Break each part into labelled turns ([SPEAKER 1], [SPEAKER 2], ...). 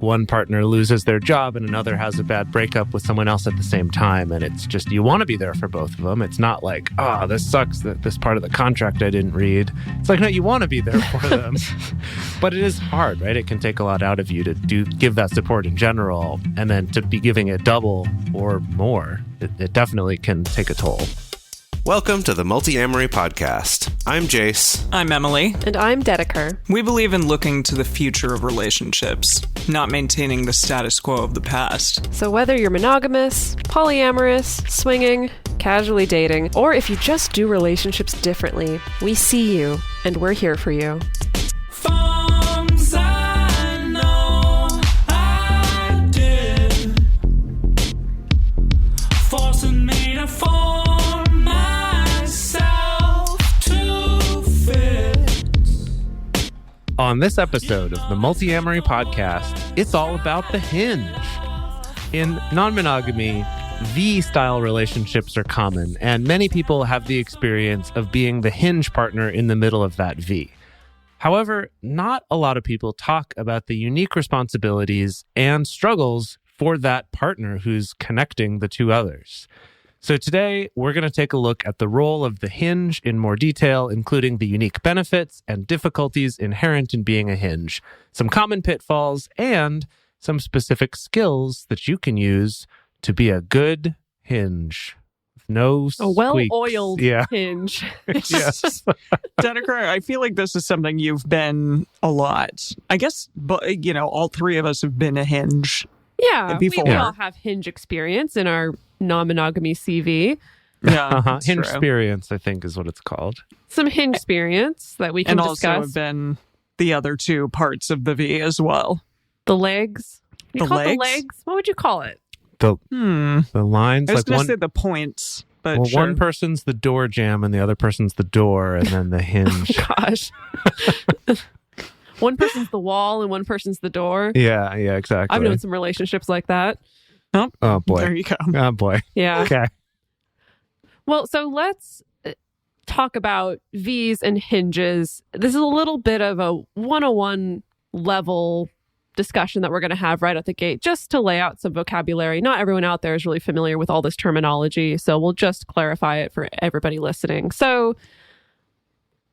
[SPEAKER 1] one partner loses their job and another has a bad breakup with someone else at the same time. And it's just, you want to be there for both of them. It's not like, this sucks that this part of the contract I didn't read. It's like, no, you want to be there for them. But it is hard, right? It can take a lot out of you to give that support in general. And then to be giving it double or more, it definitely can take a toll.
[SPEAKER 2] Welcome to the Multiamory podcast. I'm Jase.
[SPEAKER 3] I'm Emily.
[SPEAKER 4] And I'm Dedeker.
[SPEAKER 3] We believe in looking to the future of relationships, not maintaining the status quo of the past.
[SPEAKER 4] So whether you're monogamous, polyamorous, swinging, casually dating, or if you just do relationships differently, we see you and we're here for you.
[SPEAKER 1] On this episode of the Multiamory podcast, it's all about the hinge. In non-monogamy, V-style relationships are common, and many people have the experience of being the hinge partner in the middle of that V. However, not a lot of people talk about the unique responsibilities and struggles for that partner who's connecting the two others. So today, we're going to take a look at the role of the hinge in more detail, including the unique benefits and difficulties inherent in being a hinge, some common pitfalls, and some specific skills that you can use to be a good hinge. No squeaks.
[SPEAKER 4] A well-oiled hinge.
[SPEAKER 1] Yes.
[SPEAKER 3] Dedeker, I feel like this is something you've been a lot. I guess, but all three of us have been a hinge.
[SPEAKER 4] Yeah,
[SPEAKER 3] before.
[SPEAKER 4] We all have hinge experience in our non-monogamy CV.
[SPEAKER 3] Yeah,
[SPEAKER 1] hinge experience, I think, is what it's called.
[SPEAKER 4] Some hinge experience that we can discuss.
[SPEAKER 3] And also have been the other two parts of the V as well.
[SPEAKER 4] The legs.
[SPEAKER 3] The legs?
[SPEAKER 4] The legs? What would you call it?
[SPEAKER 1] The lines.
[SPEAKER 3] I was going to say the points, but sure.
[SPEAKER 1] One person's the door jamb and the other person's the door, and then the hinge.
[SPEAKER 4] Gosh. One person's the wall and one person's the door.
[SPEAKER 1] Yeah, exactly.
[SPEAKER 4] I've known some relationships like that.
[SPEAKER 1] Oh, boy.
[SPEAKER 3] There you go.
[SPEAKER 1] Oh, boy.
[SPEAKER 4] Yeah.
[SPEAKER 1] Okay.
[SPEAKER 4] Well, so let's talk about V's and hinges. This is a little bit of a 101 level discussion that we're going to have right at the gate, just to lay out some vocabulary. Not everyone out there is really familiar with all this terminology, so we'll just clarify it for everybody listening. So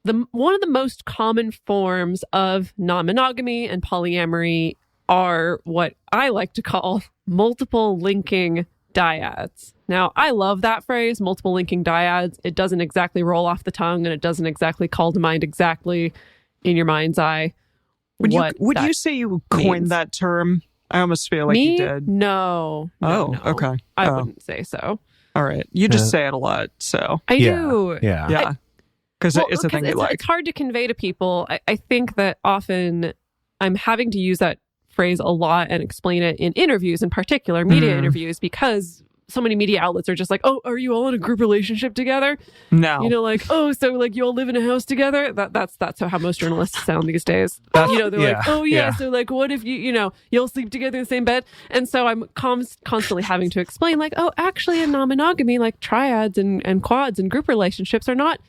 [SPEAKER 4] one of the most common forms of non-monogamy and polyamory are what I like to call multiple linking dyads. Now, I love that phrase, multiple linking dyads. It doesn't exactly roll off the tongue, and it doesn't exactly call to mind exactly in your mind's eye.
[SPEAKER 3] Would you say you coined that term? I almost feel like you did.
[SPEAKER 4] No.
[SPEAKER 3] No. Okay.
[SPEAKER 4] I wouldn't say so.
[SPEAKER 3] All right. You just say it a lot, so.
[SPEAKER 4] I do.
[SPEAKER 3] Yeah. Because it's a thing you like.
[SPEAKER 4] It's hard to convey to people. I think that often I'm having to use that phrase a lot and explain it in interviews, in particular media interviews, because so many media outlets are just like, oh, are you all in a group relationship together?
[SPEAKER 3] No.
[SPEAKER 4] So like you all live in a house together? That's how most journalists sound these days. They're like, oh yeah, so like what if you'll sleep together in the same bed? And so I'm constantly having to explain like, oh, actually in non-monogamy, like triads and quads and group relationships are not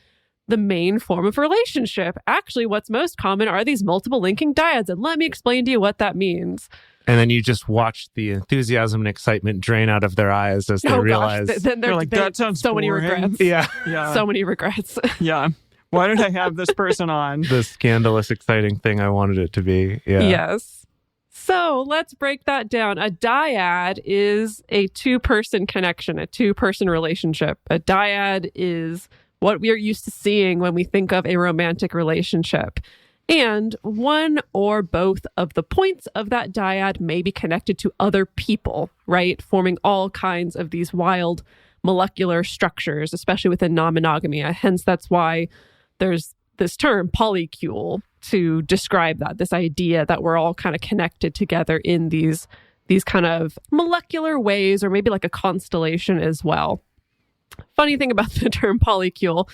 [SPEAKER 4] the main form of relationship. Actually, what's most common are these multiple linking dyads, and let me explain to you what that means.
[SPEAKER 1] And then you just watch the enthusiasm and excitement drain out of their eyes as they realize.
[SPEAKER 4] Then they're like, that sounds so boring. Many regrets.
[SPEAKER 1] Yeah.
[SPEAKER 4] So many regrets.
[SPEAKER 3] Yeah. Why did I have this person on?
[SPEAKER 1] The scandalous, exciting thing I wanted it to be. Yeah.
[SPEAKER 4] Yes. So let's break that down. A dyad is a two-person connection, a two-person relationship. A dyad is what we are used to seeing when we think of a romantic relationship. And one or both of the points of that dyad may be connected to other people, right? Forming all kinds of these wild molecular structures, especially within non-monogamy. Hence, that's why there's this term polycule to describe that, this idea that we're all kind of connected together in these kind of molecular ways, or maybe like a constellation as well. Funny thing about the term polycule,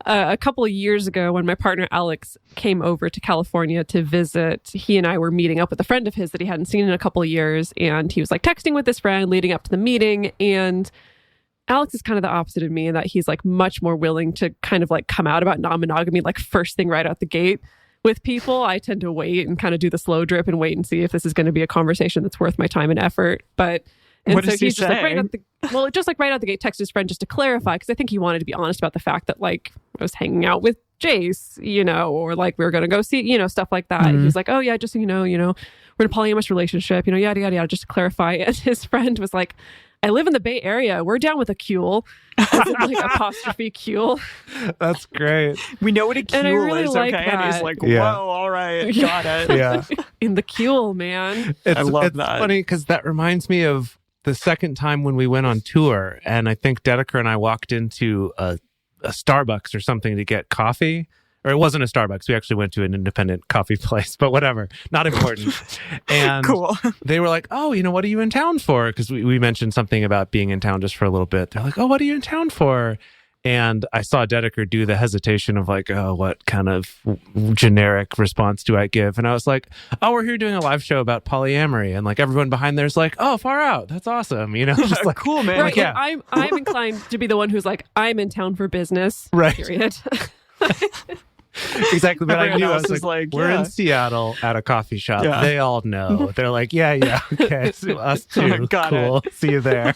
[SPEAKER 4] a couple of years ago when my partner Alex came over to California to visit, he and I were meeting up with a friend of his that he hadn't seen in a couple of years, and he was like texting with this friend leading up to the meeting, and Alex is kind of the opposite of me in that he's like much more willing to kind of like come out about non-monogamy like first thing right out the gate, with people, I tend to wait and kind of do the slow drip and wait and see if this is going to be a conversation that's worth my time and effort. But
[SPEAKER 3] what does he
[SPEAKER 4] he's just
[SPEAKER 3] say?
[SPEAKER 4] like right out the gate, texted his friend just to clarify, because I think he wanted to be honest about the fact that like I was hanging out with Jase, or like we were going to go see, stuff like that. And he's like, oh yeah, just so you know, we're in a polyamorous relationship, yada, yada, yada, just to clarify. And his friend was like, I live in the Bay Area. We're down with a Kuel. Like apostrophe Kuel.
[SPEAKER 1] That's great.
[SPEAKER 3] We know what a Kuel
[SPEAKER 4] really
[SPEAKER 3] is,
[SPEAKER 4] like
[SPEAKER 3] okay?
[SPEAKER 4] that.
[SPEAKER 3] And he's like, whoa, all right, got it.
[SPEAKER 1] Yeah.
[SPEAKER 4] In the Kuel, man.
[SPEAKER 3] I love
[SPEAKER 1] it's
[SPEAKER 3] that.
[SPEAKER 1] funny because that reminds me of the second time when we went on tour, and I think Dedeker and I walked into a Starbucks or something to get coffee. Or it wasn't a Starbucks. We actually went to an independent coffee place, but whatever. Not important. And
[SPEAKER 3] Cool.
[SPEAKER 1] They were like, oh, what are you in town for? Because we mentioned something about being in town just for a little bit. They're like, oh, what are you in town for? And I saw Dedeker do the hesitation of like, oh, what kind of generic response do I give? And I was like, oh, we're here doing a live show about polyamory. And like everyone behind there's like, oh, far out. That's awesome. Just like,
[SPEAKER 3] cool, man.
[SPEAKER 4] Right.
[SPEAKER 1] Yeah.
[SPEAKER 4] I'm inclined to be the one who's like, I'm in town for business.
[SPEAKER 1] Right.
[SPEAKER 4] Period.
[SPEAKER 1] Exactly. But I
[SPEAKER 3] Everyone
[SPEAKER 1] knew I
[SPEAKER 3] else
[SPEAKER 1] was
[SPEAKER 3] is like,
[SPEAKER 1] we're
[SPEAKER 3] yeah.
[SPEAKER 1] in Seattle at a coffee shop.
[SPEAKER 3] Yeah.
[SPEAKER 1] They all know. They're like, yeah, okay. So us too.
[SPEAKER 3] Got
[SPEAKER 1] cool. See you there.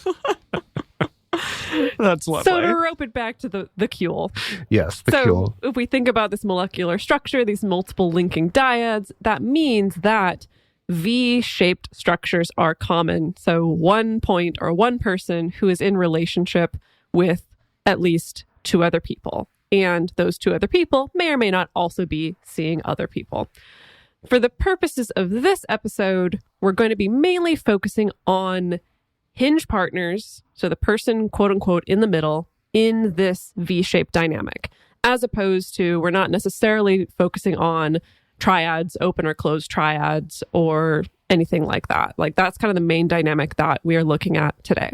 [SPEAKER 3] That's lovely.
[SPEAKER 4] So to rope it back to the Kuel.
[SPEAKER 1] Yes, the
[SPEAKER 4] So
[SPEAKER 1] cool.
[SPEAKER 4] if we think about this molecular structure, these multiple linking dyads, that means that V-shaped structures are common. So one point or one person who is in relationship with at least two other people. And those two other people may or may not also be seeing other people. For the purposes of this episode, we're going to be mainly focusing on Hinge partners, so the person, quote unquote, in the middle in this V-shaped dynamic, as opposed to we're not necessarily focusing on triads, open or closed triads, or anything like that. Like that's kind of the main dynamic that we are looking at today.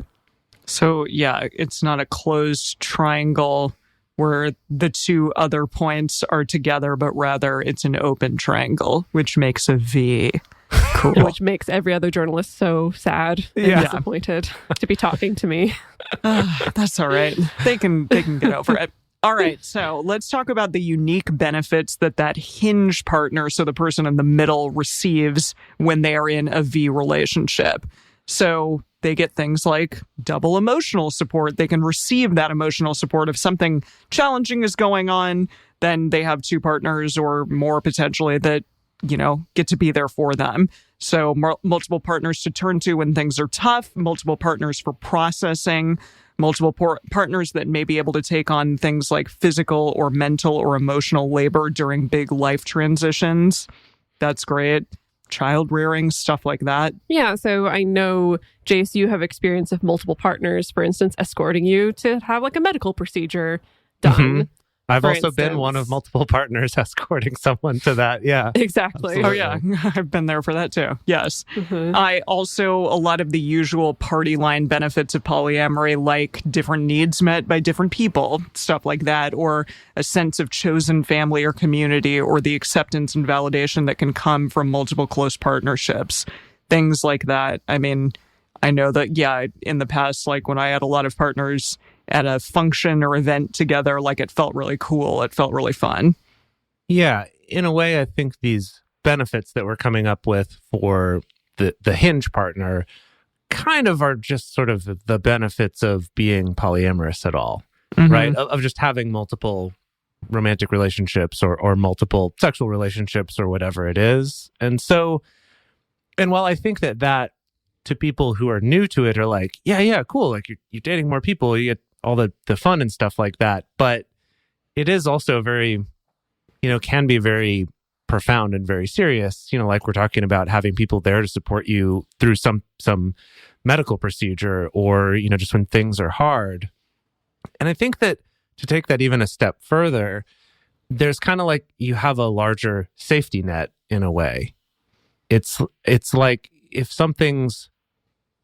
[SPEAKER 3] So yeah, it's not a closed triangle where the two other points are together, but rather it's an open triangle, which makes a V. Cool.
[SPEAKER 4] Which makes every other journalist so sad and disappointed to be talking to me.
[SPEAKER 3] That's all right. They can get over it. All right, so let's talk about the unique benefits that Hinge partner, so the person in the middle, receives when they are in a V relationship. So they get things like double emotional support. They can receive that emotional support. If something challenging is going on, then they have two partners or more potentially that, get to be there for them. So multiple partners to turn to when things are tough, multiple partners for processing, multiple partners that may be able to take on things like physical or mental or emotional labor during big life transitions. That's great. Child rearing, stuff like that.
[SPEAKER 4] Yeah, so I know, Jase, you have experience of multiple partners, for instance, escorting you to have like a medical procedure done.
[SPEAKER 1] Mm-hmm. I've
[SPEAKER 4] for
[SPEAKER 1] also been one of multiple partners escorting someone to that. Yeah.
[SPEAKER 4] Exactly.
[SPEAKER 1] Absolutely.
[SPEAKER 3] Oh, yeah. I've been there for that, too. Yes.
[SPEAKER 4] Mm-hmm.
[SPEAKER 3] I also, a lot of the usual party line benefits of polyamory, like different needs met by different people, stuff like that, or a sense of chosen family or community, or the acceptance and validation that can come from multiple close partnerships. Things like that. I mean, I know that, yeah, in the past, like when I had a lot of partners at a function or event together, like it felt really cool. It felt really fun.
[SPEAKER 1] Yeah. In a way, I think these benefits that we're coming up with for the Hinge partner kind of are just sort of the benefits of being polyamorous at all, right? Of just having multiple romantic relationships or multiple sexual relationships or whatever it is. And while I think that to people who are new to it are like, yeah, cool. Like you're dating more people, you get all the fun and stuff like that. But it is also very, can be very profound and very serious. Like we're talking about having people there to support you through some medical procedure or, just when things are hard. And I think that to take that even a step further, there's kind of like you have a larger safety net in a way. It's like if something's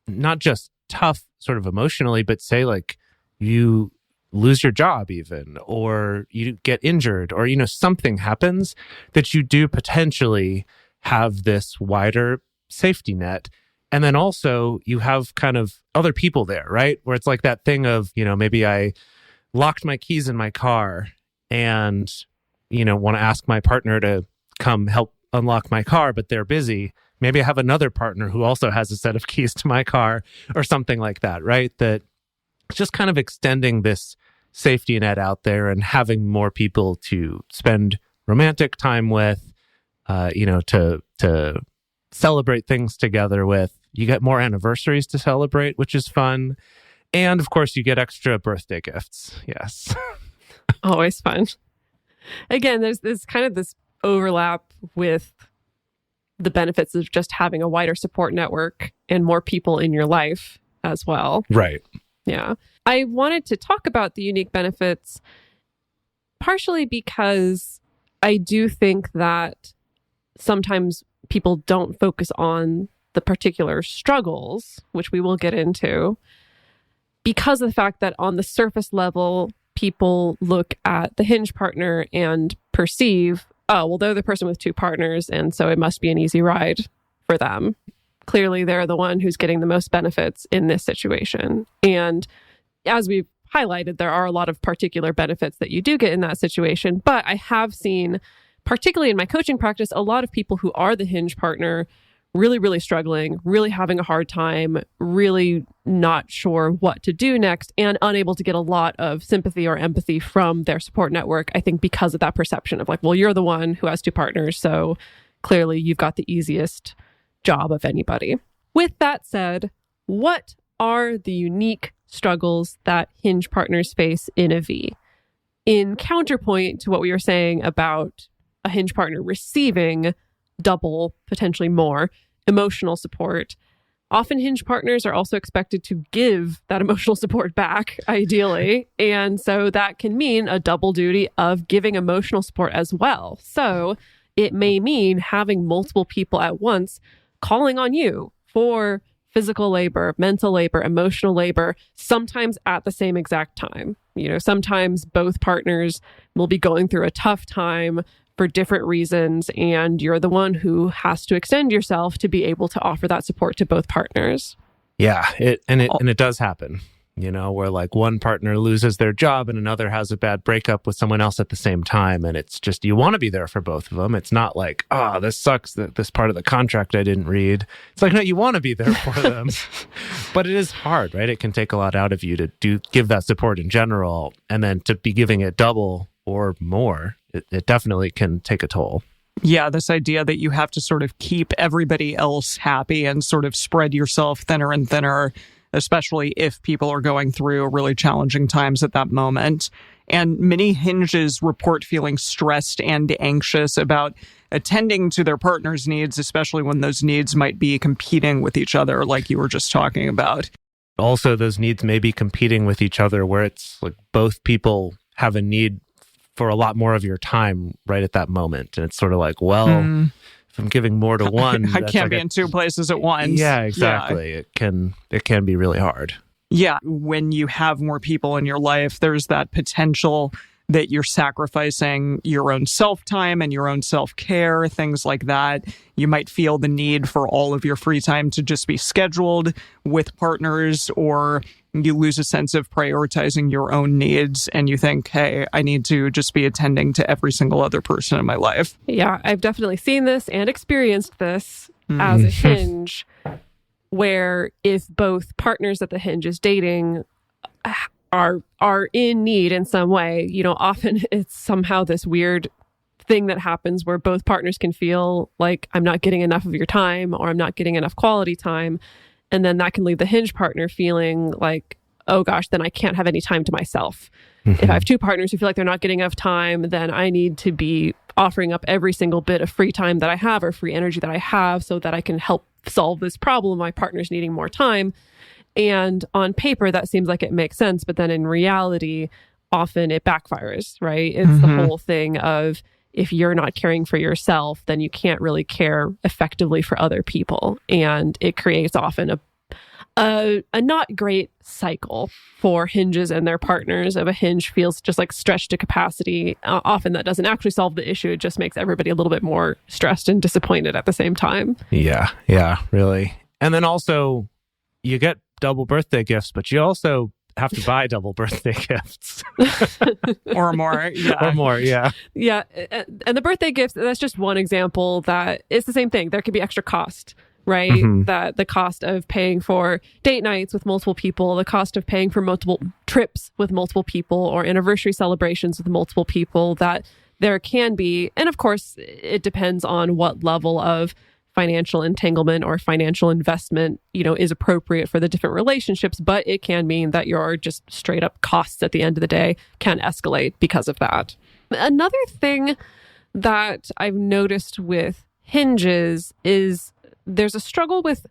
[SPEAKER 1] not just tough sort of emotionally, but say like you lose your job even, or you get injured, or, something happens that you do potentially have this wider safety net. And then also you have kind of other people there, right? Where it's like that thing of, maybe I locked my keys in my car and, want to ask my partner to come help unlock my car, but they're busy. Maybe I have another partner who also has a set of keys to my car or something like that, right? That it's just kind of extending this safety net out there and having more people to spend romantic time with, to celebrate things together with. You get more anniversaries to celebrate, which is fun. And of course, you get extra birthday gifts. Yes.
[SPEAKER 4] Always fun. Again, there's kind of this overlap with the benefits of just having a wider support network and more people in your life as well.
[SPEAKER 1] Right.
[SPEAKER 4] Yeah. I wanted to talk about the unique benefits partially because I do think that sometimes people don't focus on the particular struggles, which we will get into, because of the fact that on the surface level, people look at the Hinge partner and perceive, oh, well, they're the person with two partners, and so it must be an easy ride for them. Clearly, they're the one who's getting the most benefits in this situation. And as we've highlighted, there are a lot of particular benefits that you do get in that situation. But I have seen, particularly in my coaching practice, a lot of people who are the Hinge partner really, really struggling, really having a hard time, really not sure what to do next, and unable to get a lot of sympathy or empathy from their support network, I think because of that perception of like, well, you're the one who has two partners, so clearly you've got the easiest job of anybody. With that said, what are the unique struggles that Hinge partners face in a V? In counterpoint to what we were saying about a Hinge partner receiving double, potentially more, emotional support, often Hinge partners are also expected to give that emotional support back, ideally. And so that can mean a double duty of giving emotional support as well. So it may mean having multiple people at once calling on you for physical labor, mental labor, emotional labor, sometimes at the same exact time. Sometimes both partners will be going through a tough time for different reasons, and you're the one who has to extend yourself to be able to offer that support to both partners.
[SPEAKER 1] Yeah, it does happen, where like one partner loses their job and another has a bad breakup with someone else at the same time. And it's just, you want to be there for both of them. It's not like, oh, this sucks, this part of the contract I didn't read. It's like, no, you want to be there for them. But it is hard, right? It can take a lot out of you to give that support in general, and then to be giving it double or more. It definitely can take a toll.
[SPEAKER 3] Yeah, this idea that you have to sort of keep everybody else happy and sort of spread yourself thinner and thinner, especially if people are going through really challenging times at that moment. And many Hinges report feeling stressed and anxious about attending to their partner's needs, especially when those needs might be competing with each other, like you were just talking about.
[SPEAKER 1] Also, those needs may be competing with each other, where it's like both people have a need for a lot more of your time right at that moment. And it's sort of like, well, if I'm giving more to one,
[SPEAKER 3] I can't be in two places at once.
[SPEAKER 1] Yeah, exactly. Yeah. It can be really hard.
[SPEAKER 3] Yeah. When you have more people in your life, there's that potential that you're sacrificing your own self-time and your own self-care, things like that. You might feel the need for all of your free time to just be scheduled with partners, or you lose a sense of prioritizing your own needs and you think, hey, I need to just be attending to every single other person in my life.
[SPEAKER 4] Yeah, I've definitely seen this and experienced this as a Hinge, where if both partners that the Hinge is dating are in need in some way, often it's somehow this weird thing that happens where both partners can feel like I'm not getting enough of your time, or I'm not getting enough quality time. And then that can leave the Hinge partner feeling like, oh gosh, then I can't have any time to myself. If I have two partners who feel like they're not getting enough time, then I need to be offering up every single bit of free time that I have, or free energy that I have, so that I can help solve this problem. My partner's needing more time. And on paper, that seems like it makes sense. But then in reality, often it backfires, right? It's the whole thing of, if you're not caring for yourself, then you can't really care effectively for other people. And it creates often a not great cycle for Hinges and their partners. Of a Hinge feels just like stretched to capacity. Often that doesn't actually solve the issue. It just makes everybody a little bit more stressed and disappointed at the same time.
[SPEAKER 1] Yeah, really. And then also, you get double birthday gifts, but you also have to buy double birthday gifts.
[SPEAKER 3] Or more. Yeah.
[SPEAKER 1] Or more, yeah.
[SPEAKER 4] Yeah. And the birthday gifts, that's just one example that it's the same thing. There could be extra cost, right?
[SPEAKER 1] Mm-hmm.
[SPEAKER 4] That the cost of paying for date nights with multiple people, the cost of paying for multiple trips with multiple people or anniversary celebrations with multiple people, that there can be. And of course, it depends on what level of financial entanglement or financial investment, is appropriate for the different relationships, but it can mean that your just straight up costs at the end of the day can escalate because of that. Another thing that I've noticed with Hinges is there's a struggle with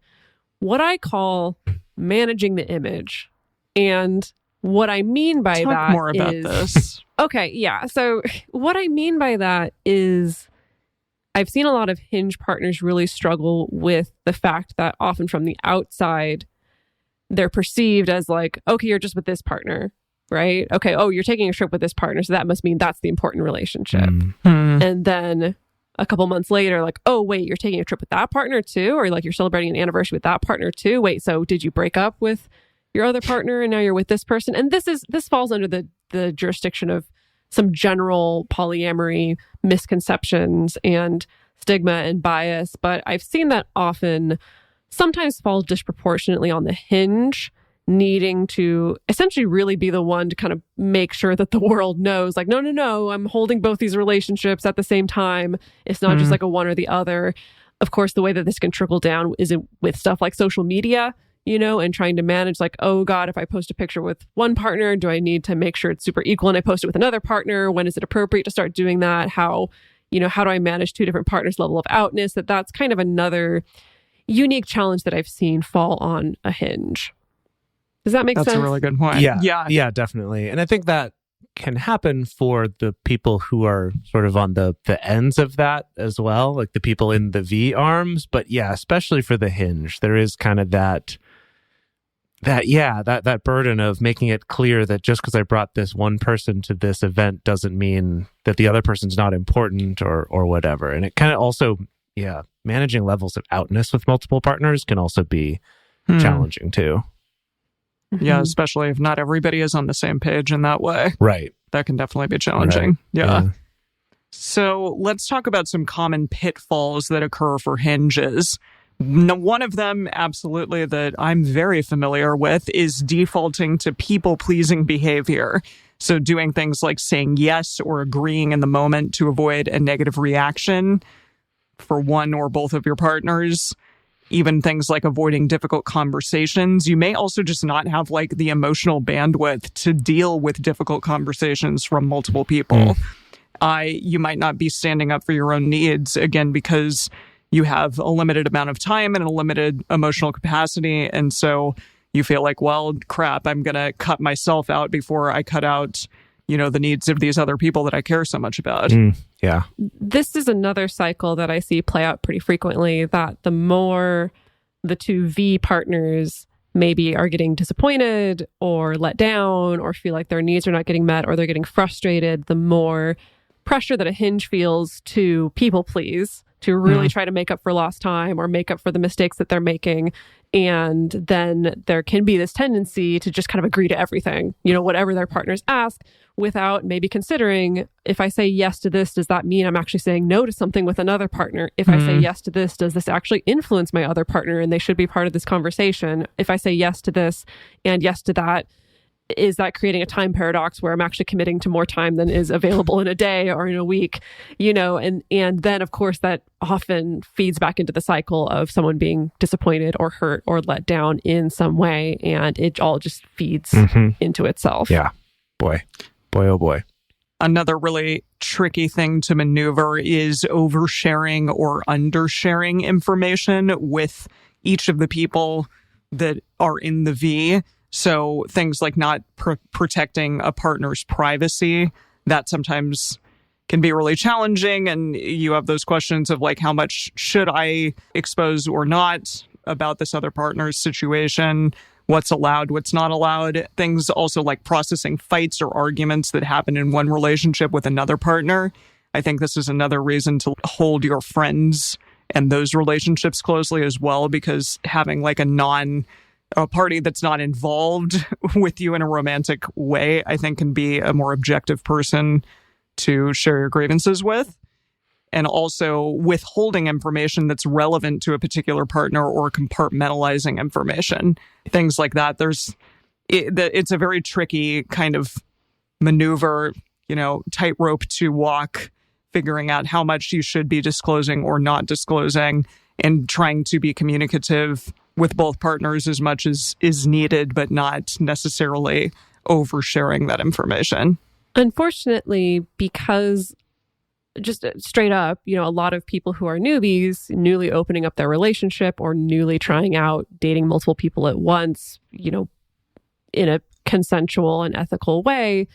[SPEAKER 4] what I call managing the image. And what I mean by
[SPEAKER 3] Talk
[SPEAKER 4] that
[SPEAKER 3] more about this.
[SPEAKER 4] Okay, yeah. So what I mean by that is I've seen a lot of Hinge partners really struggle with the fact that often from the outside, they're perceived as like, okay, you're just with this partner, right? Okay, oh, you're taking a trip with this partner, so that must mean that's the important relationship.
[SPEAKER 3] Mm-hmm.
[SPEAKER 4] And then a couple months later, like, oh, wait, you're taking a trip with that partner too? Or like you're celebrating an anniversary with that partner too? Wait, so did you break up with your other partner and now you're with this person? And this falls under the jurisdiction of some general polyamory misconceptions and stigma and bias, but I've seen that often sometimes fall disproportionately on the Hinge, needing to essentially really be the one to kind of make sure that the world knows, like, no, I'm holding both these relationships at the same time. It's not just like a one or the other. Of course, the way that this can trickle down is with stuff like social media, and trying to manage like, oh God, if I post a picture with one partner, do I need to make sure it's super equal and I post it with another partner? When is it appropriate to start doing that? How do I manage two different partners' level of outness? That's kind of another unique challenge that I've seen fall on a Hinge. Does that make sense?
[SPEAKER 3] That's a really good point.
[SPEAKER 1] Yeah, definitely. And I think that can happen for the people who are sort of on the ends of that as well, like the people in the V arms. But yeah, especially for the Hinge, there is kind of that burden of making it clear that just because I brought this one person to this event doesn't mean that the other person's not important or whatever. And it kind of also, managing levels of outness with multiple partners can also be challenging too.
[SPEAKER 3] Yeah, especially if not everybody is on the same page in that way.
[SPEAKER 1] Right.
[SPEAKER 3] That can definitely be challenging. Right. Yeah. So let's talk about some common pitfalls that occur for Hinges. One of them, absolutely, that I'm very familiar with is defaulting to people-pleasing behavior. So doing things like saying yes or agreeing in the moment to avoid a negative reaction for one or both of your partners. Even things like avoiding difficult conversations. You may also just not have like the emotional bandwidth to deal with difficult conversations from multiple people. You might not be standing up for your own needs, again, because you have a limited amount of time and a limited emotional capacity. And so you feel like, well, crap, I'm going to cut myself out before I cut out, the needs of these other people that I care so much about.
[SPEAKER 1] Yeah.
[SPEAKER 4] This is another cycle that I see play out pretty frequently, that the more the two V partners maybe are getting disappointed or let down or feel like their needs are not getting met or they're getting frustrated, the more pressure that a Hinge feels to people please, to really try to make up for lost time or make up for the mistakes that they're making. And then there can be this tendency to just kind of agree to everything, whatever their partners ask, without maybe considering, if I say yes to this, does that mean I'm actually saying no to something with another partner? If I say yes to this, does this actually influence my other partner and they should be part of this conversation? If I say yes to this and yes to that, is that creating a time paradox where I'm actually committing to more time than is available in a day or in a week? And then of course that often feeds back into the cycle of someone being disappointed or hurt or let down in some way, and it all just feeds into itself.
[SPEAKER 1] Yeah. Boy, oh boy.
[SPEAKER 3] Another really tricky thing to maneuver is oversharing or undersharing information with each of the people that are in the V. So things like not protecting a partner's privacy, that sometimes can be really challenging. And you have those questions of like, how much should I expose or not about this other partner's situation? What's allowed, what's not allowed? Things also like processing fights or arguments that happen in one relationship with another partner. I think this is another reason to hold your friends and those relationships closely as well, because having like a a party that's not involved with you in a romantic way, I think can be a more objective person to share your grievances with. And also withholding information that's relevant to a particular partner or compartmentalizing information, things like that. It's a very tricky kind of maneuver, tightrope to walk, figuring out how much you should be disclosing or not disclosing, and trying to be communicative with both partners as much as is needed, but not necessarily oversharing that information.
[SPEAKER 4] Unfortunately, because just straight up, a lot of people who are newbies, newly opening up their relationship or newly trying out dating multiple people at once, in a consensual and ethical way,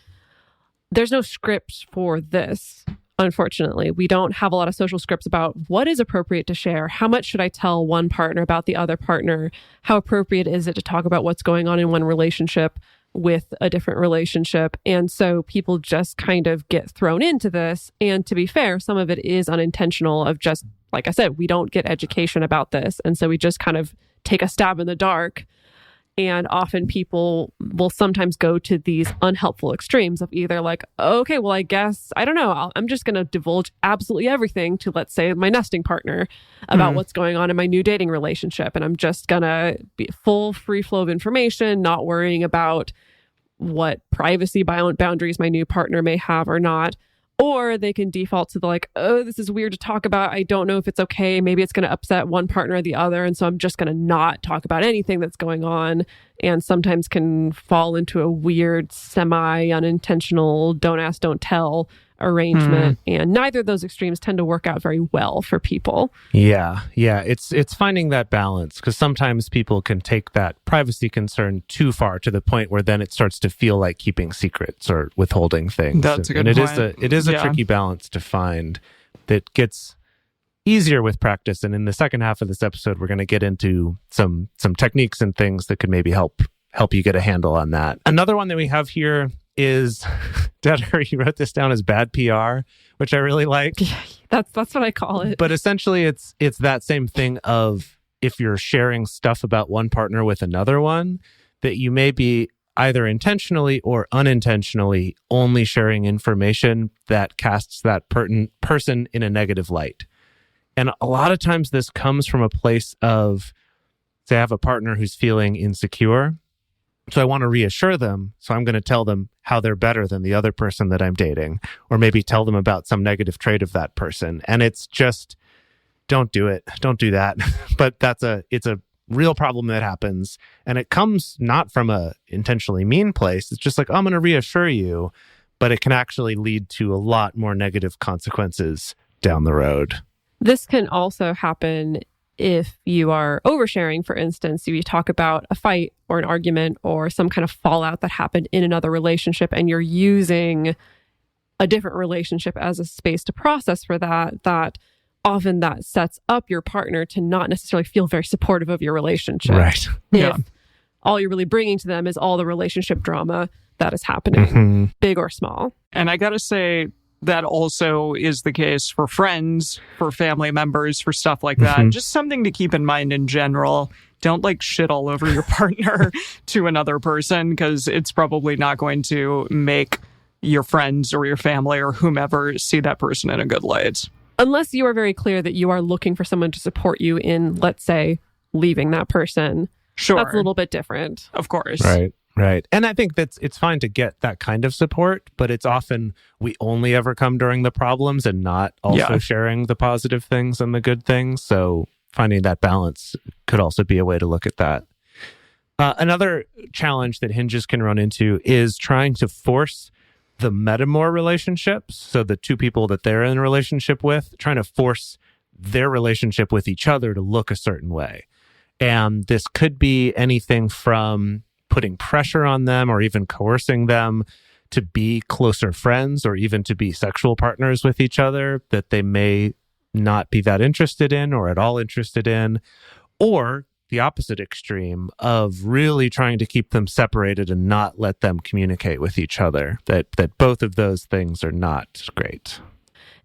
[SPEAKER 4] there's no script for this. Unfortunately, we don't have a lot of social scripts about what is appropriate to share. How much should I tell one partner about the other partner? How appropriate is it to talk about what's going on in one relationship with a different relationship? And so people just kind of get thrown into this. And to be fair, some of it is unintentional of just, like I said, we don't get education about this. And so we just kind of take a stab in the dark. And often people will sometimes go to these unhelpful extremes of either like, okay, well, I guess, I don't know, I'm just going to divulge absolutely everything to, let's say, my nesting partner about what's going on in my new dating relationship. And I'm just going to be full free flow of information, not worrying about what privacy boundaries my new partner may have or not. Or they can default to the like, oh, this is weird to talk about. I don't know if it's okay. Maybe it's going to upset one partner or the other. And so I'm just going to not talk about anything that's going on. And sometimes can fall into a weird, semi-unintentional, don't ask, don't tell arrangement. And neither of those extremes tend to work out very well for people.
[SPEAKER 1] Yeah. It's finding that balance, because sometimes people can take that privacy concern too far to the point where then it starts to feel like keeping secrets or withholding things.
[SPEAKER 3] That's a good point.
[SPEAKER 1] It is a tricky balance to find that gets easier with practice. And in the second half of this episode, we're going to get into some techniques and things that could maybe help you get a handle on that. Another one that we have here is, Dedeker, you wrote this down as bad PR, which I really like.
[SPEAKER 4] Yeah, that's what I call it.
[SPEAKER 1] But essentially, it's that same thing of if you're sharing stuff about one partner with another one, that you may be either intentionally or unintentionally only sharing information that casts that person in a negative light. And a lot of times this comes from a place of, say, I have a partner who's feeling insecure. So I want to reassure them. So I'm going to tell them how they're better than the other person that I'm dating, or maybe tell them about some negative trait of that person. And it's just, don't do it. Don't do that. But it's a real problem that happens. And it comes not from a intentionally mean place. It's just like, I'm going to reassure you, but it can actually lead to a lot more negative consequences down the road.
[SPEAKER 4] This can also happen if you are oversharing. For instance, if you talk about a fight or an argument or some kind of fallout that happened in another relationship and you're using a different relationship as a space to process for that often that sets up your partner to not necessarily feel very supportive of your relationship.
[SPEAKER 1] Right.
[SPEAKER 4] If all you're really bringing to them is all the relationship drama that is happening, big or small.
[SPEAKER 3] And I got to say, that also is the case for friends, for family members, for stuff like that. Just something to keep in mind in general. Don't like shit all over your partner to another person, because it's probably not going to make your friends or your family or whomever see that person in a good light.
[SPEAKER 4] Unless you are very clear that you are looking for someone to support you in, let's say, leaving that person.
[SPEAKER 3] Sure.
[SPEAKER 4] That's a little bit different.
[SPEAKER 3] Of course.
[SPEAKER 1] Right. And I think it's fine to get that kind of support, but it's often we only ever come during the problems and not also sharing the positive things and the good things. So finding that balance could also be a way to look at that. Another challenge that hinges can run into is trying to force the metamor relationships. So the two people that they're in a relationship with, trying to force their relationship with each other to look a certain way. And this could be anything from putting pressure on them or even coercing them to be closer friends or even to be sexual partners with each other that they may not be that interested in or at all interested in, or the opposite extreme of really trying to keep them separated and not let them communicate with each other, that both of those things are not great.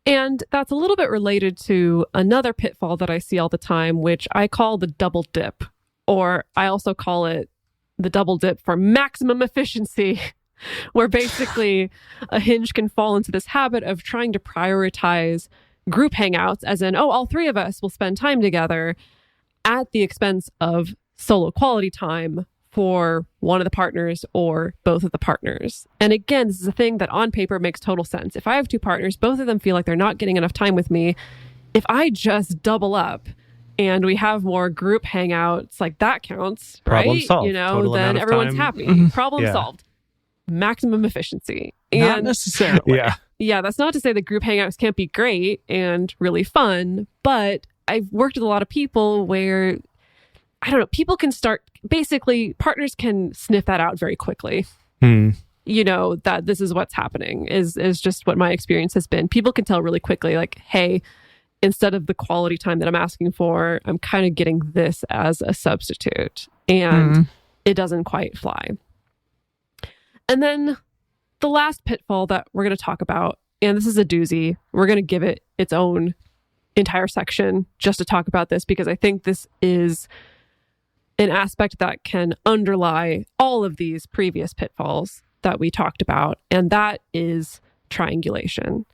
[SPEAKER 4] And that's a little bit related to another pitfall that I see all the time, which I call the double dip or I also call it the double dip for maximum efficiency, where basically a Hinge can fall into this habit of trying to prioritize group hangouts, as in, all three of us will spend time together, at the expense of solo quality time for one of the partners or both of the partners. And again, this is a thing that on paper makes total sense. If I have two partners, both of them feel like they're not getting enough time with me. If I just double up and we have more group hangouts, like that counts,
[SPEAKER 1] Problem
[SPEAKER 4] right?
[SPEAKER 1] solved.
[SPEAKER 4] You know,
[SPEAKER 1] Total
[SPEAKER 4] then
[SPEAKER 1] amount of
[SPEAKER 4] everyone's
[SPEAKER 1] time.
[SPEAKER 4] happy. Problem
[SPEAKER 1] Yeah.
[SPEAKER 4] solved. Maximum efficiency.
[SPEAKER 3] Not
[SPEAKER 4] And
[SPEAKER 3] necessarily.
[SPEAKER 4] yeah, that's not to say that group hangouts can't be great and really fun, but I've worked with a lot of people where, I don't know, people can start, basically, partners can sniff that out very quickly. You know, that this is what's happening is just what my experience has been. People can tell really quickly, like, hey, instead of the quality time that I'm asking for, I'm kind of getting this as a substitute. And it doesn't quite fly. And then the last pitfall that we're going to talk about, and this is a doozy, we're going to give it its own entire section just to talk about this, because I think this is an aspect that can underlie all of these previous pitfalls that we talked about, and that is triangulation.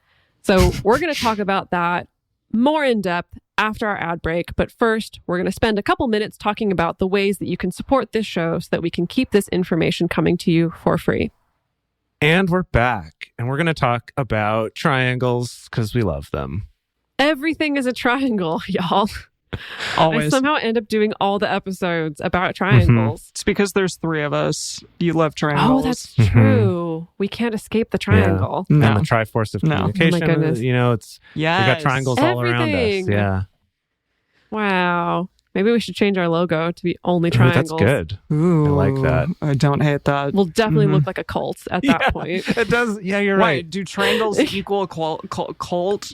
[SPEAKER 4] So we're going to talk about that more in depth after our ad break. But first, we're going to spend a couple minutes talking about the ways that you can support this show so that we can keep this information coming to you for free.
[SPEAKER 1] And we're back, and we're going to talk about triangles because we love them.
[SPEAKER 4] Everything is a triangle, y'all.
[SPEAKER 3] Always.
[SPEAKER 4] I somehow end up doing all the episodes about triangles.
[SPEAKER 3] It's because there's three of us. You love triangles.
[SPEAKER 4] Oh, that's true. We can't escape the triangle.
[SPEAKER 3] No.
[SPEAKER 1] And the Triforce of
[SPEAKER 3] No.
[SPEAKER 1] communication.
[SPEAKER 4] Oh my goodness.
[SPEAKER 1] You know, it's
[SPEAKER 3] Yes.
[SPEAKER 1] we got triangles all around us.
[SPEAKER 4] Everything.
[SPEAKER 1] Yeah.
[SPEAKER 4] Wow. Maybe we should change our logo to be only
[SPEAKER 1] Ooh,
[SPEAKER 4] triangles.
[SPEAKER 1] that's good.
[SPEAKER 3] Ooh,
[SPEAKER 1] I like that.
[SPEAKER 3] I don't hate that.
[SPEAKER 4] We'll definitely look like a cult at that point.
[SPEAKER 1] It does. Yeah, you're right.
[SPEAKER 3] Wait, do triangles equal cult?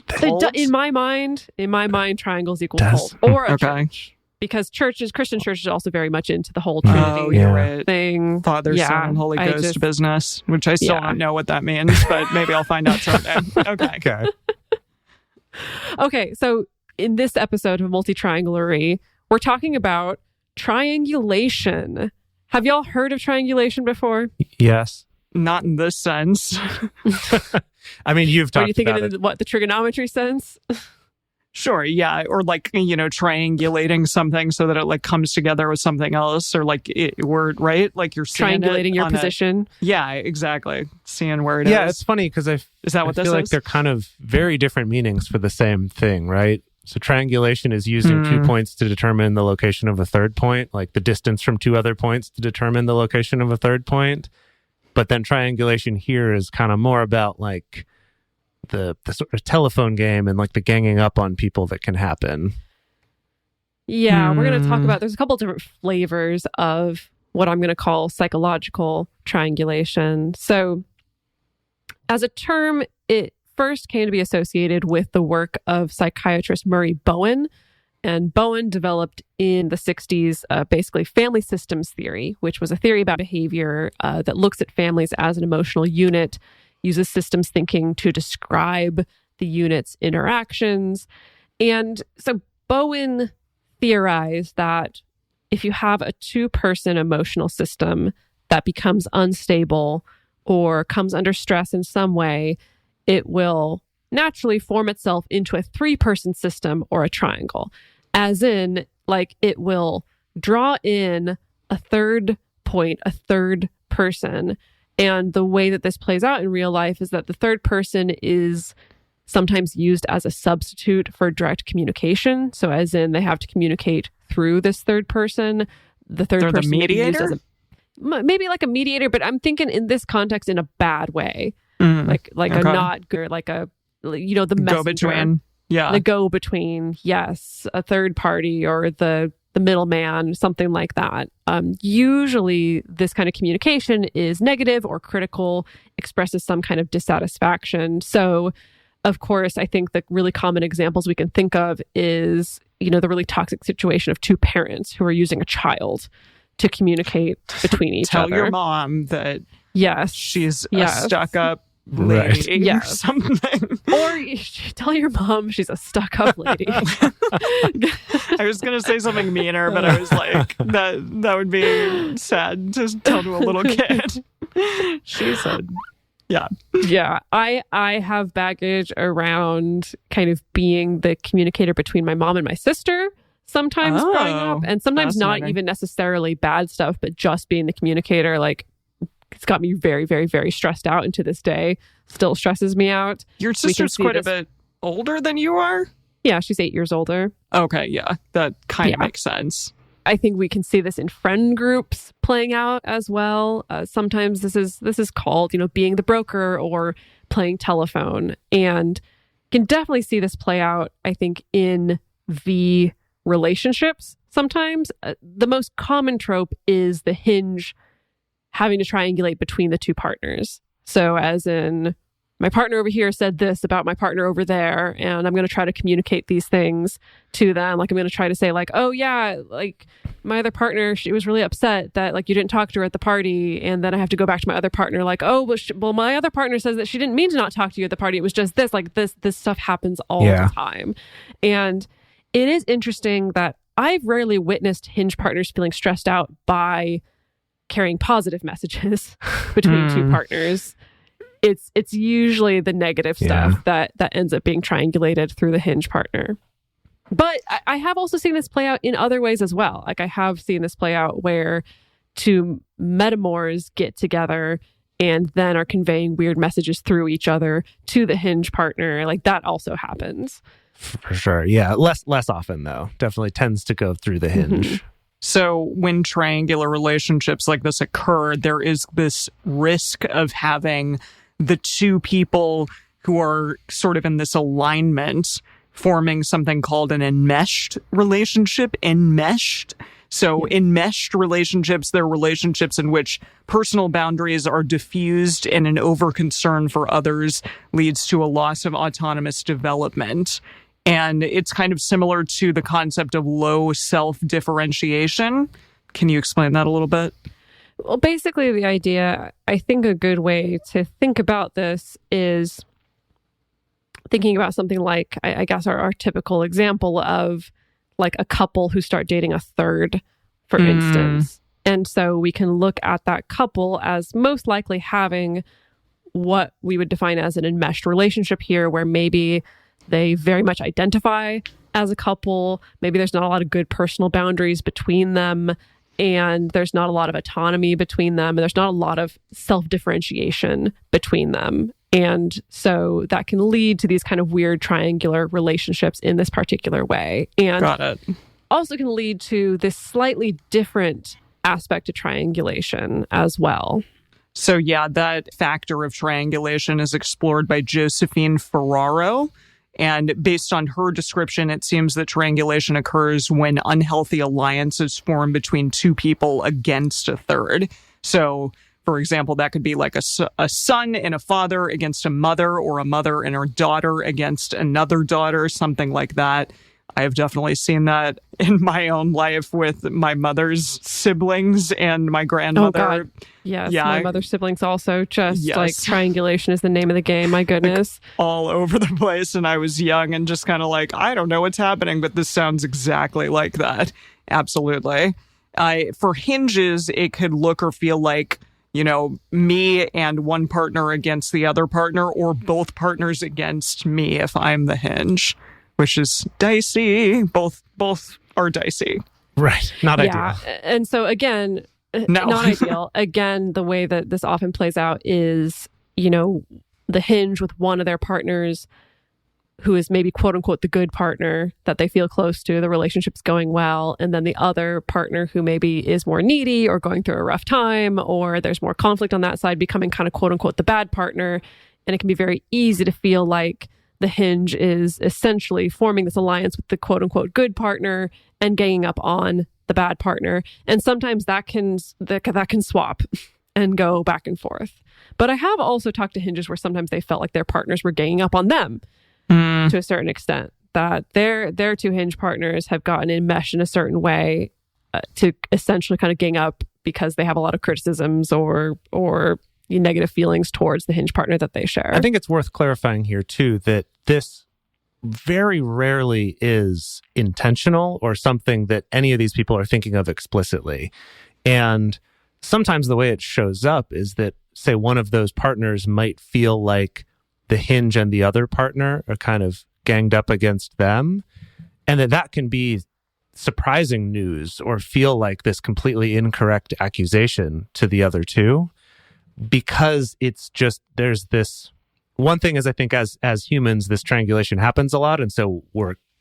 [SPEAKER 4] In my mind, triangles equal
[SPEAKER 1] Does.
[SPEAKER 4] cult or a
[SPEAKER 3] Okay.
[SPEAKER 4] church, because Christian churches are also very much into the whole Trinity
[SPEAKER 3] Oh,
[SPEAKER 1] Yeah.
[SPEAKER 3] you're right.
[SPEAKER 4] thing.
[SPEAKER 3] Father,
[SPEAKER 4] Yeah,
[SPEAKER 3] Son, and Holy
[SPEAKER 4] I
[SPEAKER 3] Ghost
[SPEAKER 4] just-
[SPEAKER 3] business, which I still
[SPEAKER 4] Yeah.
[SPEAKER 3] don't know what that means, but maybe I'll find out someday. Okay.
[SPEAKER 1] Okay.
[SPEAKER 4] Okay, so in this episode of Multi-Triangulary, we're talking about triangulation. Have y'all heard of triangulation before?
[SPEAKER 1] Yes.
[SPEAKER 3] Not in this sense.
[SPEAKER 1] I mean, you've
[SPEAKER 4] Are
[SPEAKER 1] talked
[SPEAKER 4] you thinking
[SPEAKER 1] about
[SPEAKER 4] in
[SPEAKER 1] it.
[SPEAKER 4] the trigonometry sense?
[SPEAKER 3] Sure, yeah, or like, triangulating something so that it like comes together with something else, or like right, like you're seeing
[SPEAKER 4] Triangulating
[SPEAKER 3] it
[SPEAKER 4] your
[SPEAKER 3] on a-
[SPEAKER 4] position.
[SPEAKER 3] Yeah, exactly. Seeing where it is.
[SPEAKER 1] Yeah, it's funny because
[SPEAKER 3] Is that what
[SPEAKER 1] I
[SPEAKER 3] this
[SPEAKER 1] feel like
[SPEAKER 3] is?
[SPEAKER 1] they're kind of very different meanings for the same thing, right? So triangulation is using 2 points to determine the location of a third point, like the distance from two other points to determine the location of a third point. But then triangulation here is kind of more about like the sort of telephone game and like the ganging up on people that can happen.
[SPEAKER 4] Yeah, we're going to talk about, there's a couple different flavors of what I'm going to call psychological triangulation. So as a term, it first came to be associated with the work of psychiatrist Murray Bowen. And Bowen developed in the 60s basically family systems theory, which was a theory about behavior that looks at families as an emotional unit, uses systems thinking to describe the unit's interactions. And so Bowen theorized that if you have a two-person emotional system that becomes unstable or comes under stress in some way, it will naturally form itself into a three-person system or a triangle. As in, like, it will draw in a third point, a third person. And the way that this plays out in real life is that the third person is sometimes used as a substitute for direct communication. So as in, they have to communicate through this third person. The third
[SPEAKER 3] They're the
[SPEAKER 4] person may be used
[SPEAKER 3] mediator?
[SPEAKER 4] as maybe like a mediator, but I'm thinking in this context in a bad way. Like a
[SPEAKER 3] Okay.
[SPEAKER 4] not good, like a, the messenger.
[SPEAKER 3] Go between. Yeah.
[SPEAKER 4] The go between, yes, a third party or the middleman, something like that. Usually this kind of communication is negative or critical, expresses some kind of dissatisfaction. So, of course, I think the really common examples we can think of is, the really toxic situation of two parents who are using a child to communicate between each
[SPEAKER 3] Tell
[SPEAKER 4] other.
[SPEAKER 3] your mom that
[SPEAKER 4] Yes.
[SPEAKER 3] she's a
[SPEAKER 4] Yes.
[SPEAKER 3] stuck up lady
[SPEAKER 4] Right. Yeah.
[SPEAKER 3] or something.
[SPEAKER 4] Or you should tell your mom she's a stuck-up lady.
[SPEAKER 3] I was going to say something meaner, but I was like, that would be sad to tell to a little kid. She said, yeah.
[SPEAKER 4] Yeah. I have baggage around kind of being the communicator between my mom and my sister sometimes growing up. And sometimes not even necessarily bad stuff, but just being the communicator. Like, it's got me very, very, very stressed out, and to this day still stresses me out.
[SPEAKER 3] Your sister's quite a bit older than you are?
[SPEAKER 4] Yeah, she's 8 years older.
[SPEAKER 3] Okay, yeah. That kind of makes sense.
[SPEAKER 4] I think we can see this in friend groups playing out as well. Sometimes this is called, being the broker or playing telephone. And you can definitely see this play out, I think, in the relationships sometimes. The most common trope is the Hinge having to triangulate between the two partners. So as in, my partner over here said this about my partner over there, and I'm going to try to communicate these things to them. Like, I'm going to try to say, like, oh yeah, like my other partner, she was really upset that like you didn't talk to her at the party. And then I have to go back to my other partner, like, oh, well, my other partner says that she didn't mean to not talk to you at the party. It was just this, like this stuff happens all the time. And it is interesting that I've rarely witnessed Hinge partners feeling stressed out by carrying positive messages between two partners. It's usually the negative stuff that ends up being triangulated through the Hinge partner. But I have also seen this play out in other ways as well. Like, I have seen this play out where two metamors get together and then are conveying weird messages through each other to the Hinge partner. Like, that also happens.
[SPEAKER 1] For sure. Yeah. Less often, though. Definitely tends to go through the Hinge.
[SPEAKER 3] Mm-hmm. So when triangular relationships like this occur, there is this risk of having the two people who are sort of in this alignment forming something called an enmeshed relationship. So enmeshed relationships, they're relationships in which personal boundaries are diffused and an over-concern for others leads to a loss of autonomous development. And it's kind of similar to the concept of low self-differentiation. Can you explain that a little bit?
[SPEAKER 4] Well, basically the idea, I think a good way to think about this is thinking about something like, I guess our typical example of like a couple who start dating a third, for instance. And so we can look at that couple as most likely having what we would define as an enmeshed relationship here, where maybe they very much identify as a couple. Maybe there's not a lot of good personal boundaries between them, and there's not a lot of autonomy between them, and there's not a lot of self-differentiation between them. And so that can lead to these kind of weird triangular relationships in this particular way. And
[SPEAKER 3] got it.
[SPEAKER 4] Also can lead to this slightly different aspect to triangulation as well.
[SPEAKER 3] So yeah, that factor of triangulation is explored by Josephine Ferraro. And based on her description, it seems that triangulation occurs when unhealthy alliances form between two people against a third. So, for example, that could be like a son and a father against a mother, or a mother and her daughter against another daughter, something like that. I have definitely seen that in my own life with my mother's siblings and my grandmother.
[SPEAKER 4] Oh, God. Yes, yeah, my mother's siblings also. Just like triangulation is the name of the game. My goodness.
[SPEAKER 3] Like, all over the place. And I was young and just kind of like, I don't know what's happening, but this sounds exactly like that. Absolutely. For Hinges, it could look or feel like, me and one partner against the other partner, or both partners against me if I'm the Hinge, which is dicey. Both are dicey.
[SPEAKER 1] Right. Not ideal.
[SPEAKER 4] And so again, not ideal. Again, the way that this often plays out is, the Hinge with one of their partners who is maybe quote unquote the good partner that they feel close to, the relationship's going well, and then the other partner who maybe is more needy or going through a rough time, or there's more conflict on that side, becoming kind of quote unquote the bad partner. And it can be very easy to feel like the Hinge is essentially forming this alliance with the quote unquote good partner and ganging up on the bad partner. And sometimes that can swap and go back and forth. But I have also talked to Hinges where sometimes they felt like their partners were ganging up on them to a certain extent, that their two Hinge partners have gotten enmeshed in a certain way to essentially kind of gang up because they have a lot of criticisms or negative feelings towards the Hinge partner that they share.
[SPEAKER 1] I think it's worth clarifying here too that this very rarely is intentional or something that any of these people are thinking of explicitly. And sometimes the way it shows up is that, say, one of those partners might feel like the Hinge and the other partner are kind of ganged up against them, and that can be surprising news or feel like this completely incorrect accusation to the other two, because it's just, there's this one thing is, I think as humans, this triangulation happens a lot, and so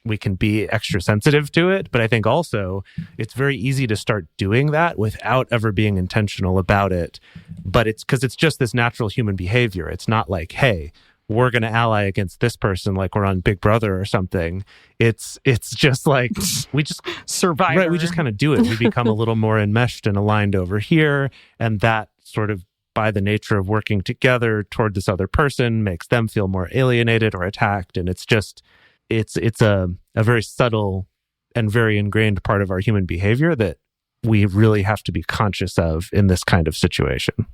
[SPEAKER 1] we can be extra sensitive to it. But I think also it's very easy to start doing that without ever being intentional about it. But it's because it's just this natural human behavior. It's not like, hey, we're going to ally against this person like we're on Big Brother or something. It's just like we just
[SPEAKER 3] Survivor.
[SPEAKER 1] Right, we just kind of do it. We become a little more enmeshed and aligned over here, and that sort of, by the nature of working together toward this other person, makes them feel more alienated or attacked. And it's just, it's a very subtle and very ingrained part of our human behavior that we really have to be conscious of in this kind of situation.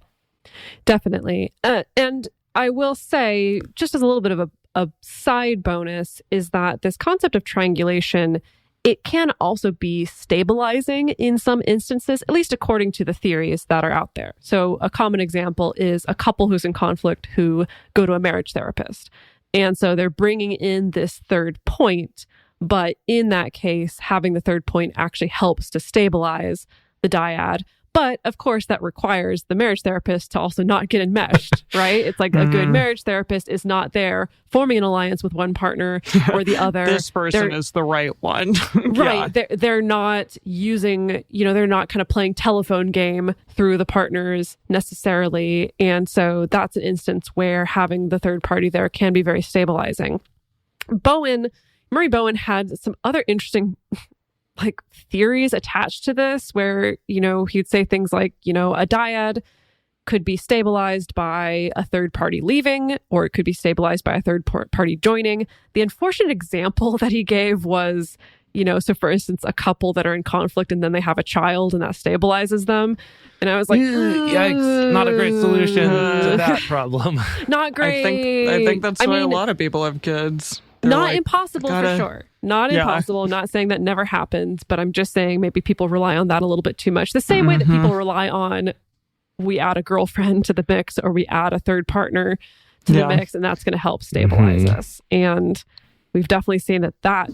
[SPEAKER 4] Definitely. And I will say, just as a little bit of a side bonus, is that this concept of triangulation, it can also be stabilizing in some instances, at least according to the theories that are out there. So a common example is a couple who's in conflict who go to a marriage therapist. And so they're bringing in this third point, but in that case, having the third point actually helps to stabilize the dyad. But of course, that requires the marriage therapist to also not get enmeshed, right? It's like a good marriage therapist is not there forming an alliance with one partner or the other.
[SPEAKER 3] This person is the right one.
[SPEAKER 4] Right. They're not using, they're not kind of playing telephone game through the partners necessarily. And so that's an instance where having the third party there can be very stabilizing. Murray Bowen had some other interesting theories attached to this where, he'd say things like, a dyad could be stabilized by a third party leaving, or it could be stabilized by a third party joining. The unfortunate example that he gave was, so for instance, a couple that are in conflict and then they have a child and that stabilizes them. And I was like,
[SPEAKER 1] yikes, not a great solution to that problem.
[SPEAKER 4] Not great.
[SPEAKER 3] I think that's why a lot of people have kids.
[SPEAKER 4] Not impossible for sure. Not impossible. I'm not saying that never happens, but I'm just saying maybe people rely on that a little bit too much. The same way that people rely on, we add a girlfriend to the mix or we add a third partner to the mix, and that's going to help stabilize us. And we've definitely seen that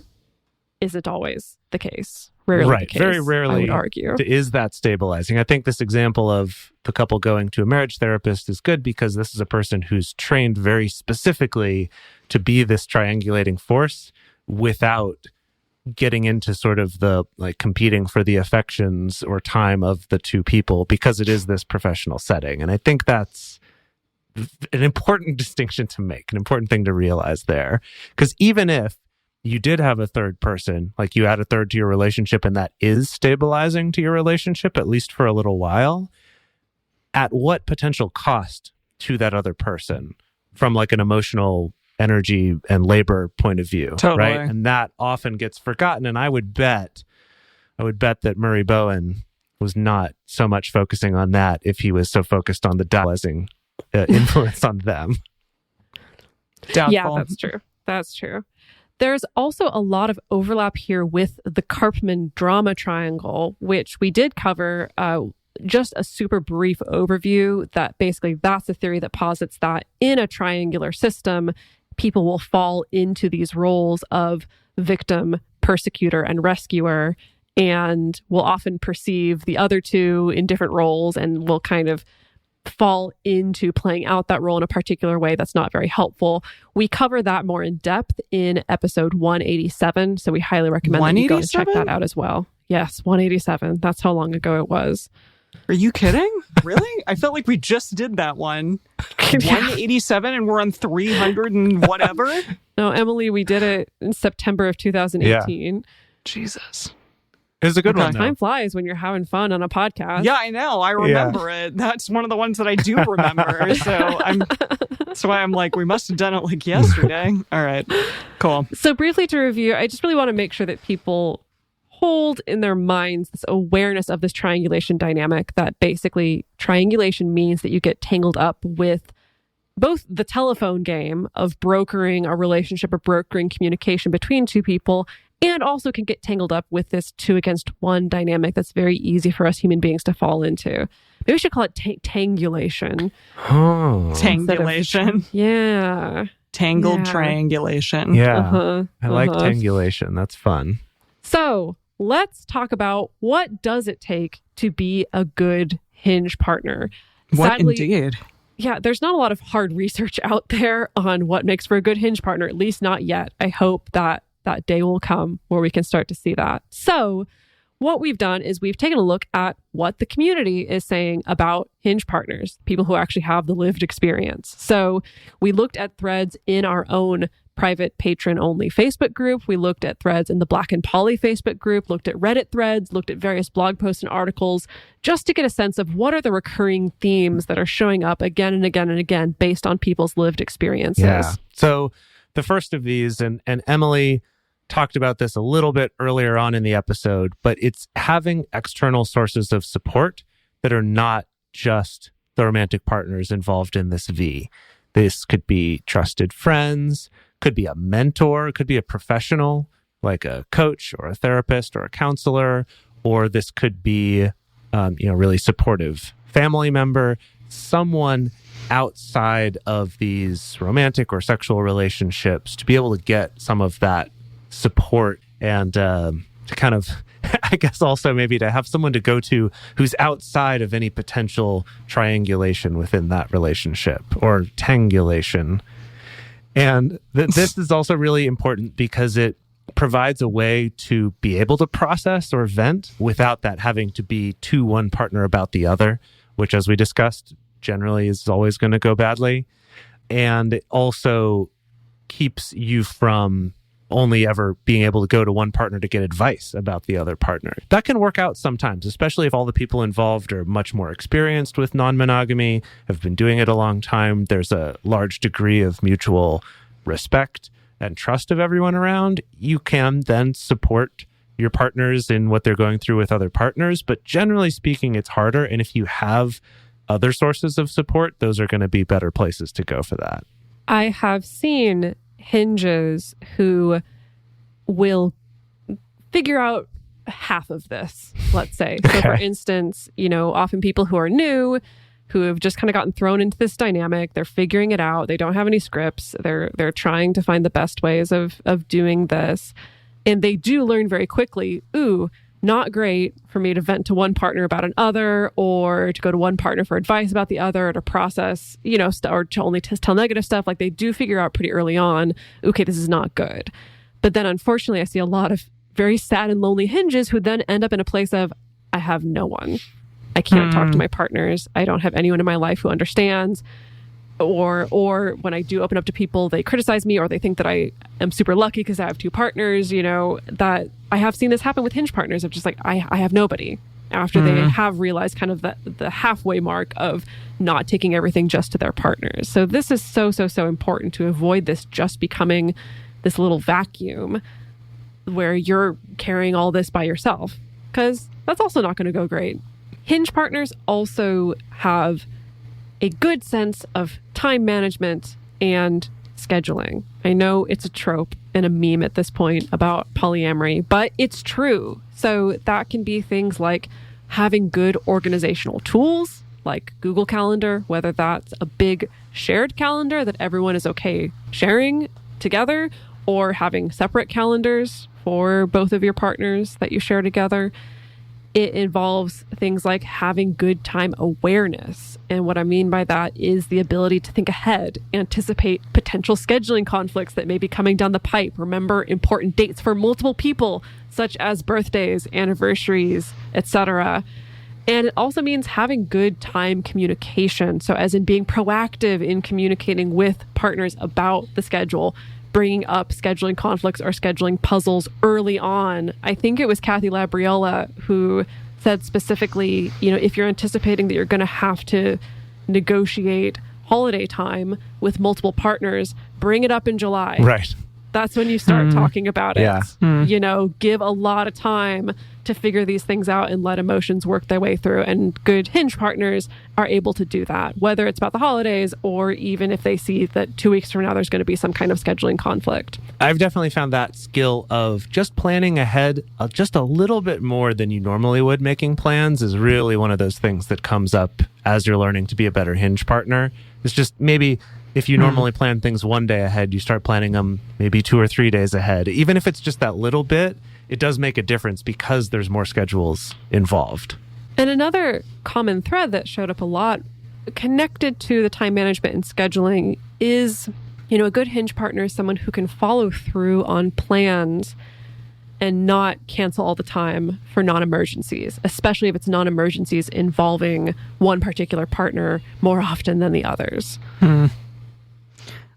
[SPEAKER 4] isn't always the case. Rarely the case,
[SPEAKER 1] very rarely
[SPEAKER 4] I would argue.
[SPEAKER 1] Is that stabilizing. I think this example of the couple going to a marriage therapist is good because this is a person who's trained very specifically to be this triangulating force without getting into sort of the competing for the affections or time of the two people, because it is this professional setting. And I think that's an important distinction to make, an important thing to realize there. Because even if you did have a third person, like you add a third to your relationship and that is stabilizing to your relationship, at least for a little while, at what potential cost to that other person from an emotional energy and labor point of view, right? And that often gets forgotten. And I would bet that Murray Bowen was not so much focusing on that if he was so focused on the dialyzing influence on them.
[SPEAKER 3] Doubtful.
[SPEAKER 4] Yeah, that's true. There's also a lot of overlap here with the Karpman drama triangle, which we did cover just a super brief overview that basically that's a theory that posits that in a triangular system, people will fall into these roles of victim, persecutor, and rescuer, and will often perceive the other two in different roles and will kind of fall into playing out that role in a particular way that's not very helpful. We cover that more in depth in episode 187, so we highly recommend that you go and check that out as well. Yes, 187. That's how long ago it was.
[SPEAKER 3] Are you kidding? Really? I felt like we just did that one. 187 and we're on 300 and whatever?
[SPEAKER 4] No, Emily, we did it in September of 2018.
[SPEAKER 3] Yeah. Jesus.
[SPEAKER 1] It was a good one.
[SPEAKER 4] Time flies when you're having fun on a podcast.
[SPEAKER 3] Yeah, I know. I remember it. That's one of the ones that I do remember. That's why I'm like, we must have done it yesterday. All right, cool.
[SPEAKER 4] So briefly to review, I just really want to make sure that people hold in their minds this awareness of this triangulation dynamic, that basically triangulation means that you get tangled up with both the telephone game of brokering a relationship or brokering communication between two people, and also can get tangled up with this 2-against-1 dynamic that's very easy for us human beings to fall into. Maybe we should call it tangulation.
[SPEAKER 1] Oh.
[SPEAKER 3] Tangulation.
[SPEAKER 4] Yeah.
[SPEAKER 3] Tangled triangulation.
[SPEAKER 1] Yeah. I like tangulation. That's fun.
[SPEAKER 4] So let's talk about, what does it take to be a good Hinge partner?
[SPEAKER 3] What
[SPEAKER 4] Sadly,
[SPEAKER 3] indeed?
[SPEAKER 4] Yeah, there's not a lot of hard research out there on what makes for a good Hinge partner, at least not yet. I hope that that day will come where we can start to see that. So what we've done is we've taken a look at what the community is saying about Hinge partners, people who actually have the lived experience. So we looked at threads in our own private patron-only Facebook group. We looked at threads in the Black and Poly Facebook group, looked at Reddit threads, looked at various blog posts and articles, just to get a sense of what are the recurring themes that are showing up again and again and again based on people's lived experiences.
[SPEAKER 1] Yeah. So the first of these, and Emily talked about this a little bit earlier on in the episode, but it's having external sources of support that are not just the romantic partners involved in this V. This could be trusted friends, could be a mentor, could be a professional like a coach or a therapist or a counselor, or this could be, really supportive family member, someone outside of these romantic or sexual relationships to be able to get some of that support and to kind of, I guess also maybe to have someone to go to who's outside of any potential triangulation within that relationship or tangulation. And this is also really important because it provides a way to be able to process or vent without that having to be to one partner about the other, which, as we discussed, generally is always going to go badly. And it also keeps you from only ever being able to go to one partner to get advice about the other partner. That can work out sometimes, especially if all the people involved are much more experienced with non-monogamy, have been doing it a long time. There's a large degree of mutual respect and trust of everyone around. You can then support your partners in what they're going through with other partners. But generally speaking, it's harder. And if you have other sources of support, those are going to be better places to go for that.
[SPEAKER 4] I have seen Hinges who will figure out half of this, let's say. So for instance, often people who are new, who have just kind of gotten thrown into this dynamic, they're figuring it out. They don't have any scripts. They're trying to find the best ways of doing this. And they do learn very quickly, not great for me to vent to one partner about another, or to go to one partner for advice about the other, or to process, or to only tell negative stuff. Like, they do figure out pretty early on, okay, this is not good. But then unfortunately, I see a lot of very sad and lonely Hinges who then end up in a place of, I have no one. I can't talk to my partners. I don't have anyone in my life who understands. Or when I do open up to people, they criticize me, or they think that I am super lucky because I have two partners, that I have seen this happen with Hinge partners of just like, I have nobody, after they have realized kind of the halfway mark of not taking everything just to their partners. So this is so important to avoid this just becoming this little vacuum where you're carrying all this by yourself, because that's also not going to go great. Hinge partners also have a good sense of time management and scheduling. I know it's a trope and a meme at this point about polyamory, but it's true. So that can be things like having good organizational tools like Google Calendar, whether that's a big shared calendar that everyone is okay sharing together, or having separate calendars for both of your partners that you share together. It involves things like having good time awareness. And what I mean by that is the ability to think ahead, anticipate potential scheduling conflicts that may be coming down the pipe, remember important dates for multiple people, such as birthdays, anniversaries, etc. And it also means having good time communication. So as in being proactive in communicating with partners about the schedule, bringing up scheduling conflicts or scheduling puzzles early on. I think it was Kathy Labriola who said specifically, if you're anticipating that you're going to have to negotiate holiday time with multiple partners, bring it up in July.
[SPEAKER 1] Right.
[SPEAKER 4] That's when you start talking about it.
[SPEAKER 1] Yeah.
[SPEAKER 4] You know, give a lot of time to figure these things out and let emotions work their way through. And good Hinge partners are able to do that, whether it's about the holidays or even if they see that 2 weeks from now there's going to be some kind of scheduling conflict.
[SPEAKER 1] I've definitely found that skill of just planning ahead just a little bit more than you normally would making plans is really one of those things that comes up as you're learning to be a better Hinge partner. It's just maybe if you normally plan things one day ahead, you start planning them maybe 2 or 3 days ahead. Even if it's just that little bit, it does make a difference because there's more schedules involved.
[SPEAKER 4] And another common thread that showed up a lot connected to the time management and scheduling is, you know, a good Hinge partner is someone who can follow through on plans and not cancel all the time for non-emergencies, especially if it's non-emergencies involving one particular partner more often than the others.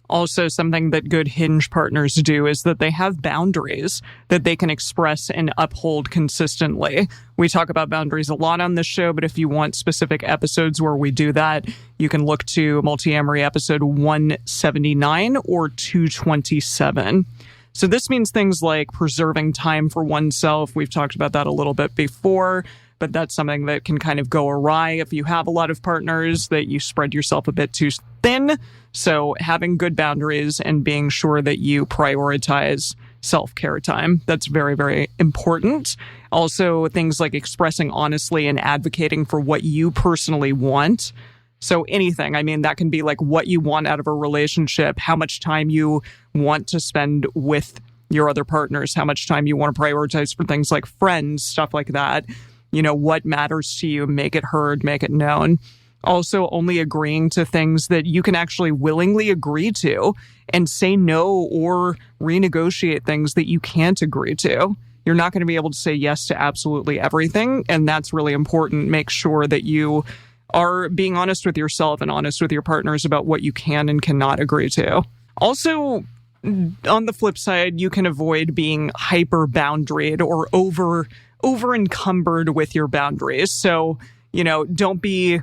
[SPEAKER 3] Also, something that good Hinge partners do is that they have boundaries that they can express and uphold consistently. We talk about boundaries a lot on this show, but if you want specific episodes where we do that, you can look to Multiamory episode 179 or 227. So this means things like preserving time for oneself. We've talked about that a little bit before, but that's something that can kind of go awry if you have a lot of partners, that you spread yourself a bit too thin. So having good boundaries and being sure that you prioritize self-care time, that's very, very important. Also, things like expressing honestly and advocating for what you personally want. So anything, I mean, that can be like what you want out of a relationship, how much time you want to spend with your other partners, how much time you want to prioritize for things like friends, stuff like that. You know, what matters to you, make it heard, make it known. Also, only agreeing to things that you can actually willingly agree to, and say no or renegotiate things that you can't agree to. You're not going to be able to say yes to absolutely everything, and that's really important. Make sure that you are being honest with yourself and honest with your partners about what you can and cannot agree to. Also, on the flip side, you can avoid being hyper-boundaried or over-encumbered with your boundaries. So, you know, don't be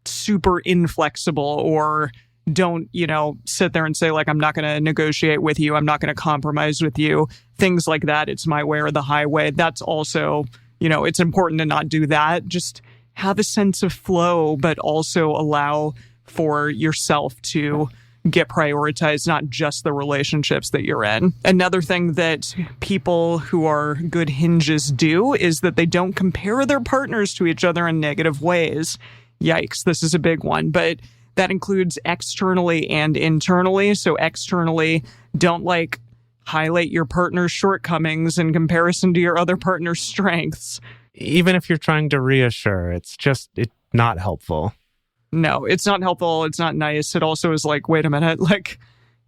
[SPEAKER 3] super inflexible, or don't, you know, sit there and say, like, I'm not going to negotiate with you, I'm not going to compromise with you, things like that. It's my way or the highway. That's also, you know, it's important to not do that. Just have a sense of flow, but also allow for yourself to get prioritized, not just the relationships that you're in. Another thing that people who are good Hinges do is that they don't compare their partners to each other in negative ways. Yikes, this is a big one, but that includes externally and internally. So externally, don't like highlight your partner's shortcomings in comparison to your other partner's strengths.
[SPEAKER 1] Even if you're trying to reassure, it's not helpful.
[SPEAKER 3] No, it's not helpful. It's not nice. It also is like, wait a minute, like,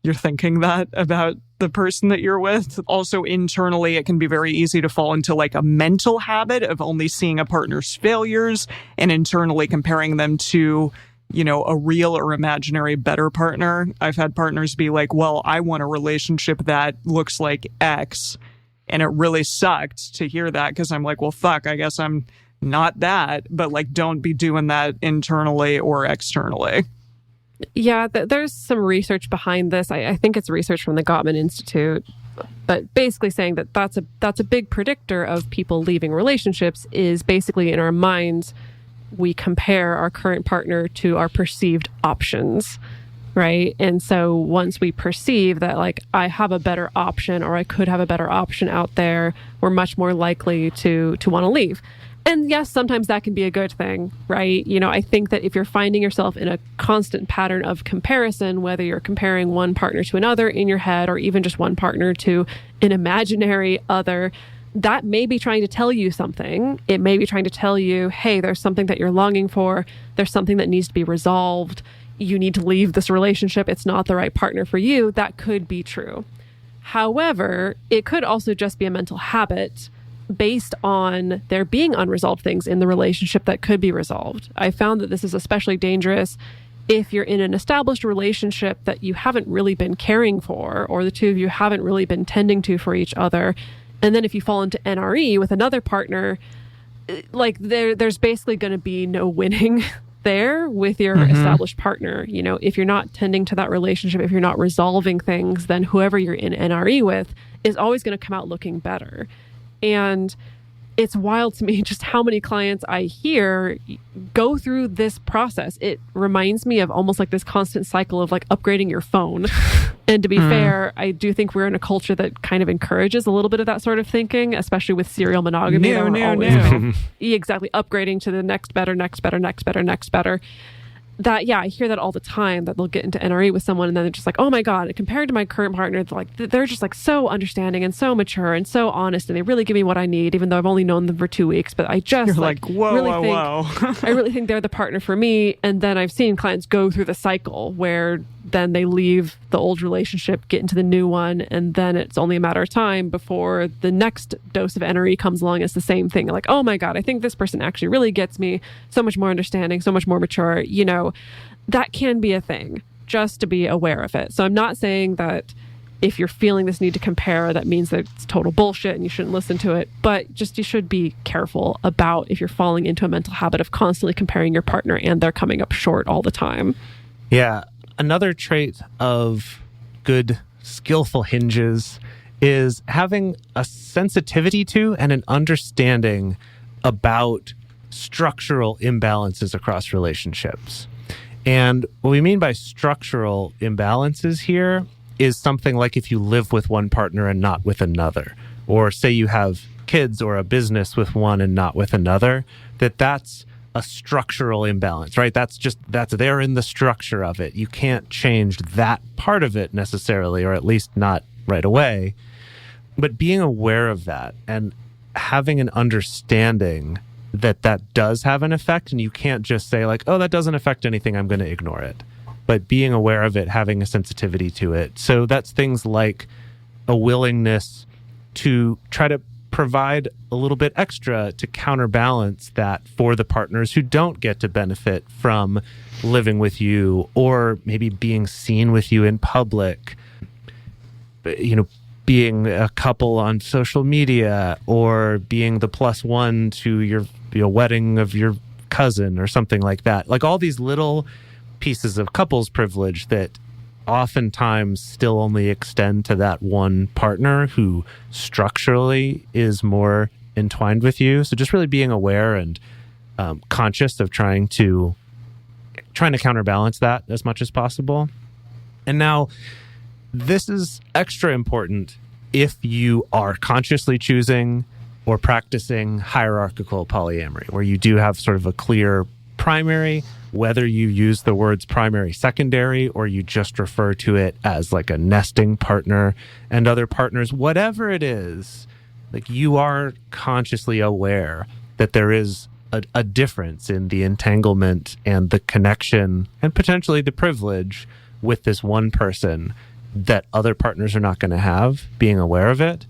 [SPEAKER 3] you're thinking that about the person that you're with. Also, internally, it can be very easy to fall into like a mental habit of only seeing a partner's failures and internally comparing them to, you know, a real or imaginary better partner. I've had partners be like, well, I want a relationship that looks like X. And it really sucked to hear that, because I'm like, well, fuck, I guess I'm not that. But like, don't be doing that internally or externally.
[SPEAKER 4] Yeah, there's some research behind this. I think it's research from the Gottman Institute, but basically saying that that's a big predictor of people leaving relationships is basically in our minds, we compare our current partner to our perceived options, right? And so once we perceive that, like, I have a better option or I could have a better option out there, we're much more likely to want to leave. And yes, sometimes that can be a good thing, right? You know, I think that if you're finding yourself in a constant pattern of comparison, whether you're comparing one partner to another in your head or even just one partner to an imaginary other, that may be trying to tell you something. It may be trying to tell you, hey, there's something that you're longing for. There's something that needs to be resolved. You need to leave this relationship. It's not the right partner for you. That could be true. However, it could also just be a mental habit based on there being unresolved things in the relationship that could be resolved. I found that this is especially dangerous if you're in an established relationship that you haven't really been caring for, or the two of you haven't really been tending to for each other. And then if you fall into NRE with another partner, like there's basically going to be no winning. there with your established partner. You know, if you're not tending to that relationship, if you're not resolving things, then whoever you're in NRE with is always going to come out looking better. And it's wild to me just how many clients I hear go through this process. It reminds me of almost like this constant cycle of like upgrading your phone. And to be fair, I do think we're in a culture that kind of encourages a little bit of that sort of thinking, especially with serial monogamy. Exactly. Upgrading to the next better. I hear that all the time, that they'll get into NRE with someone and then they're just like, oh my God, compared to my current partner, they're just like so understanding and so mature and so honest, and they really give me what I need, even though I've only known them for 2 weeks. But I just
[SPEAKER 3] whoa.
[SPEAKER 4] I really think they're the partner for me. And then I've seen clients go through the cycle where then they leave the old relationship, get into the new one, and then it's only a matter of time before the next dose of NRE comes along. It's the same thing. Like, oh my God, I think this person actually really gets me, so much more understanding, so much more mature. You know, that can be a thing, just to be aware of it. So I'm not saying that if you're feeling this need to compare, that means that it's total bullshit and you shouldn't listen to it. But just you should be careful about if you're falling into a mental habit of constantly comparing your partner and they're coming up short all the time.
[SPEAKER 1] Yeah. Another trait of good, skillful hinges is having a sensitivity to and an understanding about structural imbalances across relationships. And what we mean by structural imbalances here is something like if you live with one partner and not with another, or say you have kids or a business with one and not with another, that's a structural imbalance, right? That's there in the structure of it. You can't change that part of it necessarily, or at least not right away. But being aware of that and having an understanding that does have an effect, and you can't just say like, oh, that doesn't affect anything, I'm going to ignore it. But being aware of it, having a sensitivity to it. So that's things like a willingness to try to provide a little bit extra to counterbalance that for the partners who don't get to benefit from living with you, or maybe being seen with you in public, you know, being a couple on social media, or being the plus one to your wedding of your cousin or something like that. Like all these little pieces of couples privilege that oftentimes still only extend to that one partner who structurally is more entwined with you. So just really being aware and conscious of trying to counterbalance that as much as possible. And now, this is extra important if you are consciously choosing or practicing hierarchical polyamory, where you do have sort of a clear primary, whether you use the words primary, secondary, or you just refer to it as like a nesting partner and other partners, whatever it is, like you are consciously aware that there is a difference in the entanglement and the connection and potentially the privilege with this one person that other partners are not going to have, being aware of it.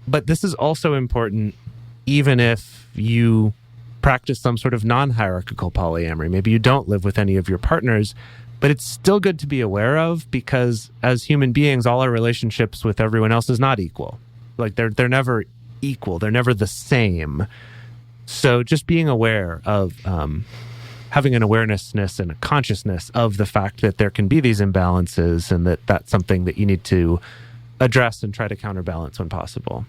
[SPEAKER 1] But this is also important even if you practice some sort of non-hierarchical polyamory. Maybe you don't live with any of your partners, but it's still good to be aware of, because as human beings, all our relationships with everyone else is not equal. Like they're never equal. They're never the same. So just being aware of having an awarenessness and a consciousness of the fact that there can be these imbalances, and that's something that you need to address and try to counterbalance when possible.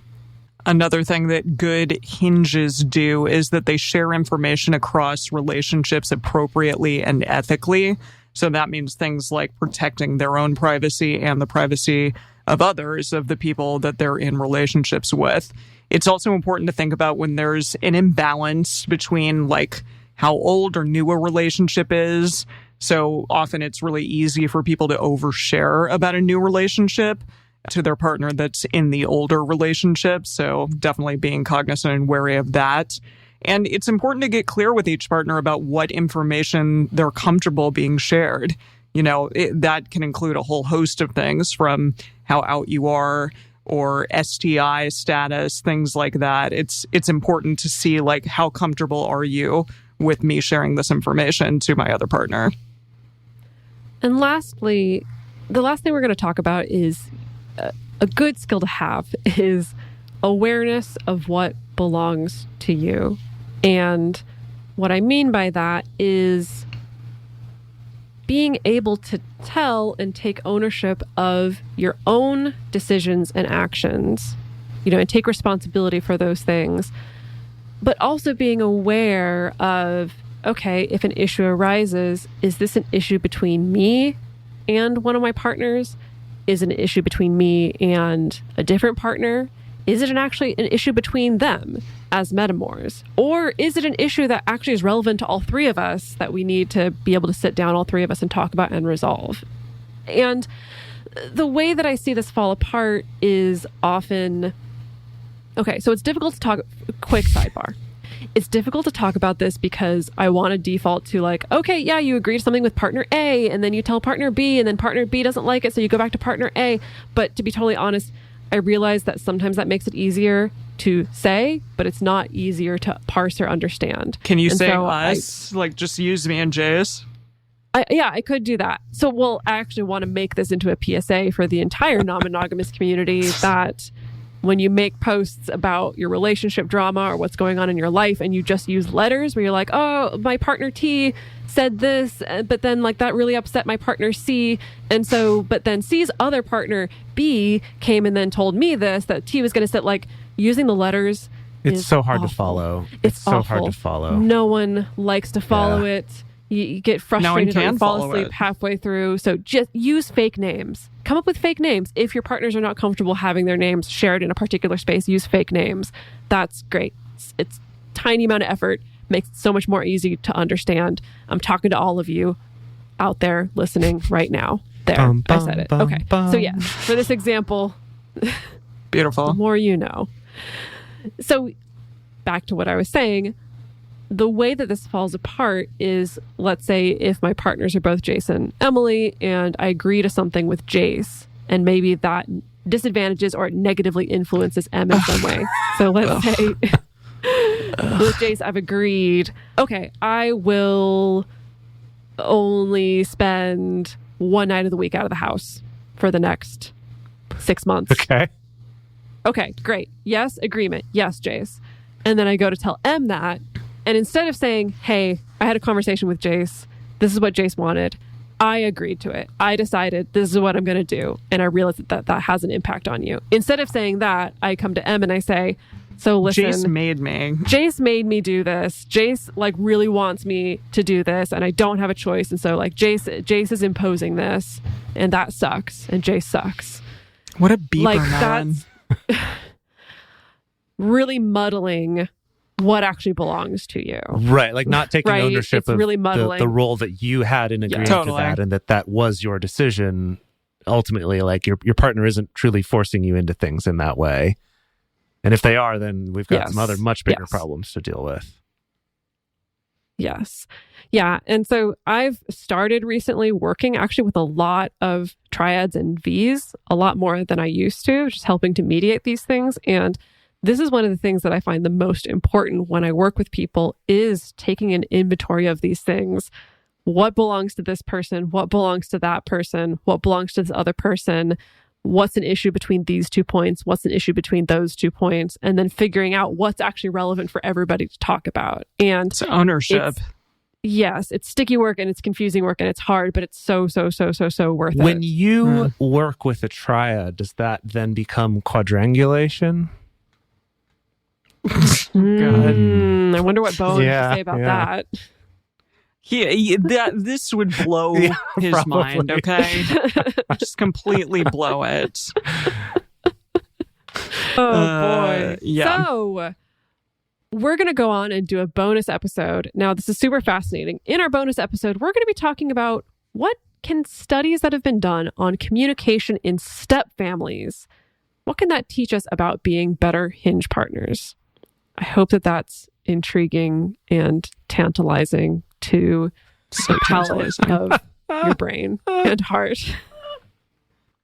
[SPEAKER 3] Another thing that good hinges do is that they share information across relationships appropriately and ethically. So that means things like protecting their own privacy and the privacy of others, of the people that they're in relationships with. It's also important to think about when there's an imbalance between like how old or new a relationship is. So often it's really easy for people to overshare about a new relationship to their partner that's in the older relationship. So definitely being cognizant and wary of that. And it's important to get clear with each partner about what information they're comfortable being shared. You know, that can include a whole host of things, from how out you are or STI status, things like that. It's important to see, like, how comfortable are you with me sharing this information to my other partner?
[SPEAKER 4] And lastly, the last thing we're going to talk about is a good skill to have is awareness of what belongs to you. And what I mean by that is being able to tell and take ownership of your own decisions and actions, and take responsibility for those things, but also being aware of, okay, if an issue arises, is this an issue between me and one of my partners? Is it an issue between me and a different partner? Is it actually an issue between them as metamors? Or is it an issue that actually is relevant to all three of us that we need to be able to sit down, all three of us, and talk about and resolve? And the way that I see this fall apart is often, okay, so it's difficult to talk, quick sidebar. It's difficult to talk about this because I want to default to like, okay, yeah, you agree to something with partner A and then you tell partner B and then partner B doesn't like it. So you go back to partner A. But to be totally honest, I realize that sometimes that makes it easier to say, but it's not easier to parse or understand.
[SPEAKER 3] Can you say us? Like just use me and Jase?
[SPEAKER 4] I could do that. So, I actually want to make this into a PSA for the entire non-monogamous community that when you make posts about your relationship drama or what's going on in your life and you just use letters where you're like, oh, my partner T said this, but then like that really upset my partner C. And so, but then C's other partner B came and then told me this, that T was going to sit, like using the letters.
[SPEAKER 1] It's so hard to follow. It's so hard to follow.
[SPEAKER 4] No one likes to follow it. You get frustrated and fall asleep halfway through. So just use fake names. Come up with fake names. If your partners are not comfortable having their names shared in a particular space, use fake names. That's great. It's tiny amount of effort. Makes it so much more easy to understand. I'm talking to all of you out there listening right now. There, I said it. Okay. So yeah, for this example,
[SPEAKER 3] beautiful.
[SPEAKER 4] The more you know. So back to what I was saying. The way that this falls apart is, let's say if my partners are both Jase and Emily and I agree to something with Jase and maybe that disadvantages or negatively influences Em in some way. So let's say with Jase, I've agreed, okay, I will only spend one night of the week out of the house for the next 6 months. Okay, great. Yes, agreement. Yes, Jase. And then I go to tell Em that. And instead of saying, hey, I had a conversation with Jase, this is what Jase wanted, I agreed to it. I decided this is what I'm going to do. And I realized that has an impact on you. Instead of saying that, I come to Em and I say, so listen.
[SPEAKER 3] Jase made me.
[SPEAKER 4] Jase made me do this. Jase really wants me to do this and I don't have a choice. And so Jase is imposing this and that sucks. And Jase sucks.
[SPEAKER 3] What a beeper, man.
[SPEAKER 4] That's really muddling what actually belongs to you.
[SPEAKER 1] Right. Like not taking ownership of
[SPEAKER 4] really
[SPEAKER 1] the role that you had in agreeing to that and that was your decision. Ultimately, like your partner isn't truly forcing you into things in that way. And if they are, then we've got some other much bigger problems to deal with.
[SPEAKER 4] Yes. Yeah. And so I've started recently working actually with a lot of triads and Vs, a lot more than I used to, just helping to mediate these things. And this is one of the things that I find the most important when I work with people is taking an inventory of these things. What belongs to this person? What belongs to that person? What belongs to this other person? What's an issue between these 2 points? What's an issue between those 2 points? And then figuring out what's actually relevant for everybody to talk about. And
[SPEAKER 3] it's ownership.
[SPEAKER 4] Yes, it's sticky work and it's confusing work and it's hard, but it's so worth it.
[SPEAKER 1] When you work with a triad, does that then become quadrangulation?
[SPEAKER 4] I wonder what Bo would say about that.
[SPEAKER 3] This would blow his mind, okay? Just completely blow it.
[SPEAKER 4] Oh, boy.
[SPEAKER 3] Yeah.
[SPEAKER 4] So, we're going to go on and do a bonus episode. Now, this is super fascinating. In our bonus episode, we're going to be talking about what can studies that have been done on communication in step families, what can that teach us about being better Hinge partners? I hope that that's intriguing and tantalizing to the palate of your brain and heart.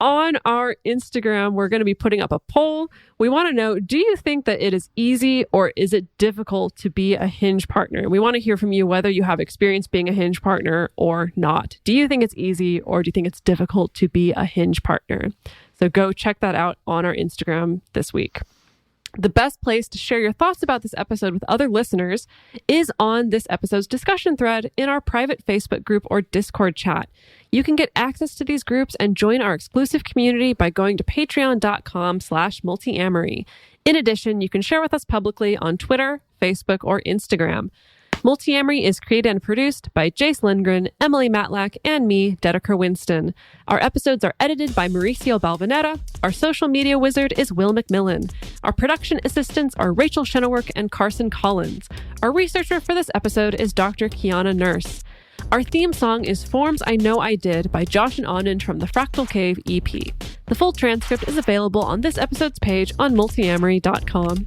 [SPEAKER 4] On our Instagram, we're going to be putting up a poll. We want to know, do you think that it is easy or is it difficult to be a Hinge partner? We want to hear from you whether you have experience being a Hinge partner or not. Do you think it's easy or do you think it's difficult to be a Hinge partner? So go check that out on our Instagram this week. The best place to share your thoughts about this episode with other listeners is on this episode's discussion thread in our private Facebook group or Discord chat. You can get access to these groups and join our exclusive community by going to patreon.com/multiamory. In addition, you can share with us publicly on Twitter, Facebook, or Instagram. Multiamory is created and produced by Jase Lindgren, Emily Matlack, and me, Dedeker Winston. Our episodes are edited by Mauricio Balvanera. Our social media wizard is Will McMillan. Our production assistants are Rachel Shennework and Carson Collins. Our researcher for this episode is Dr. Kiana Nurse. Our theme song is Forms I Know I Did by Josh and Anand from the Fractal Cave EP. The full transcript is available on this episode's page on multiamory.com.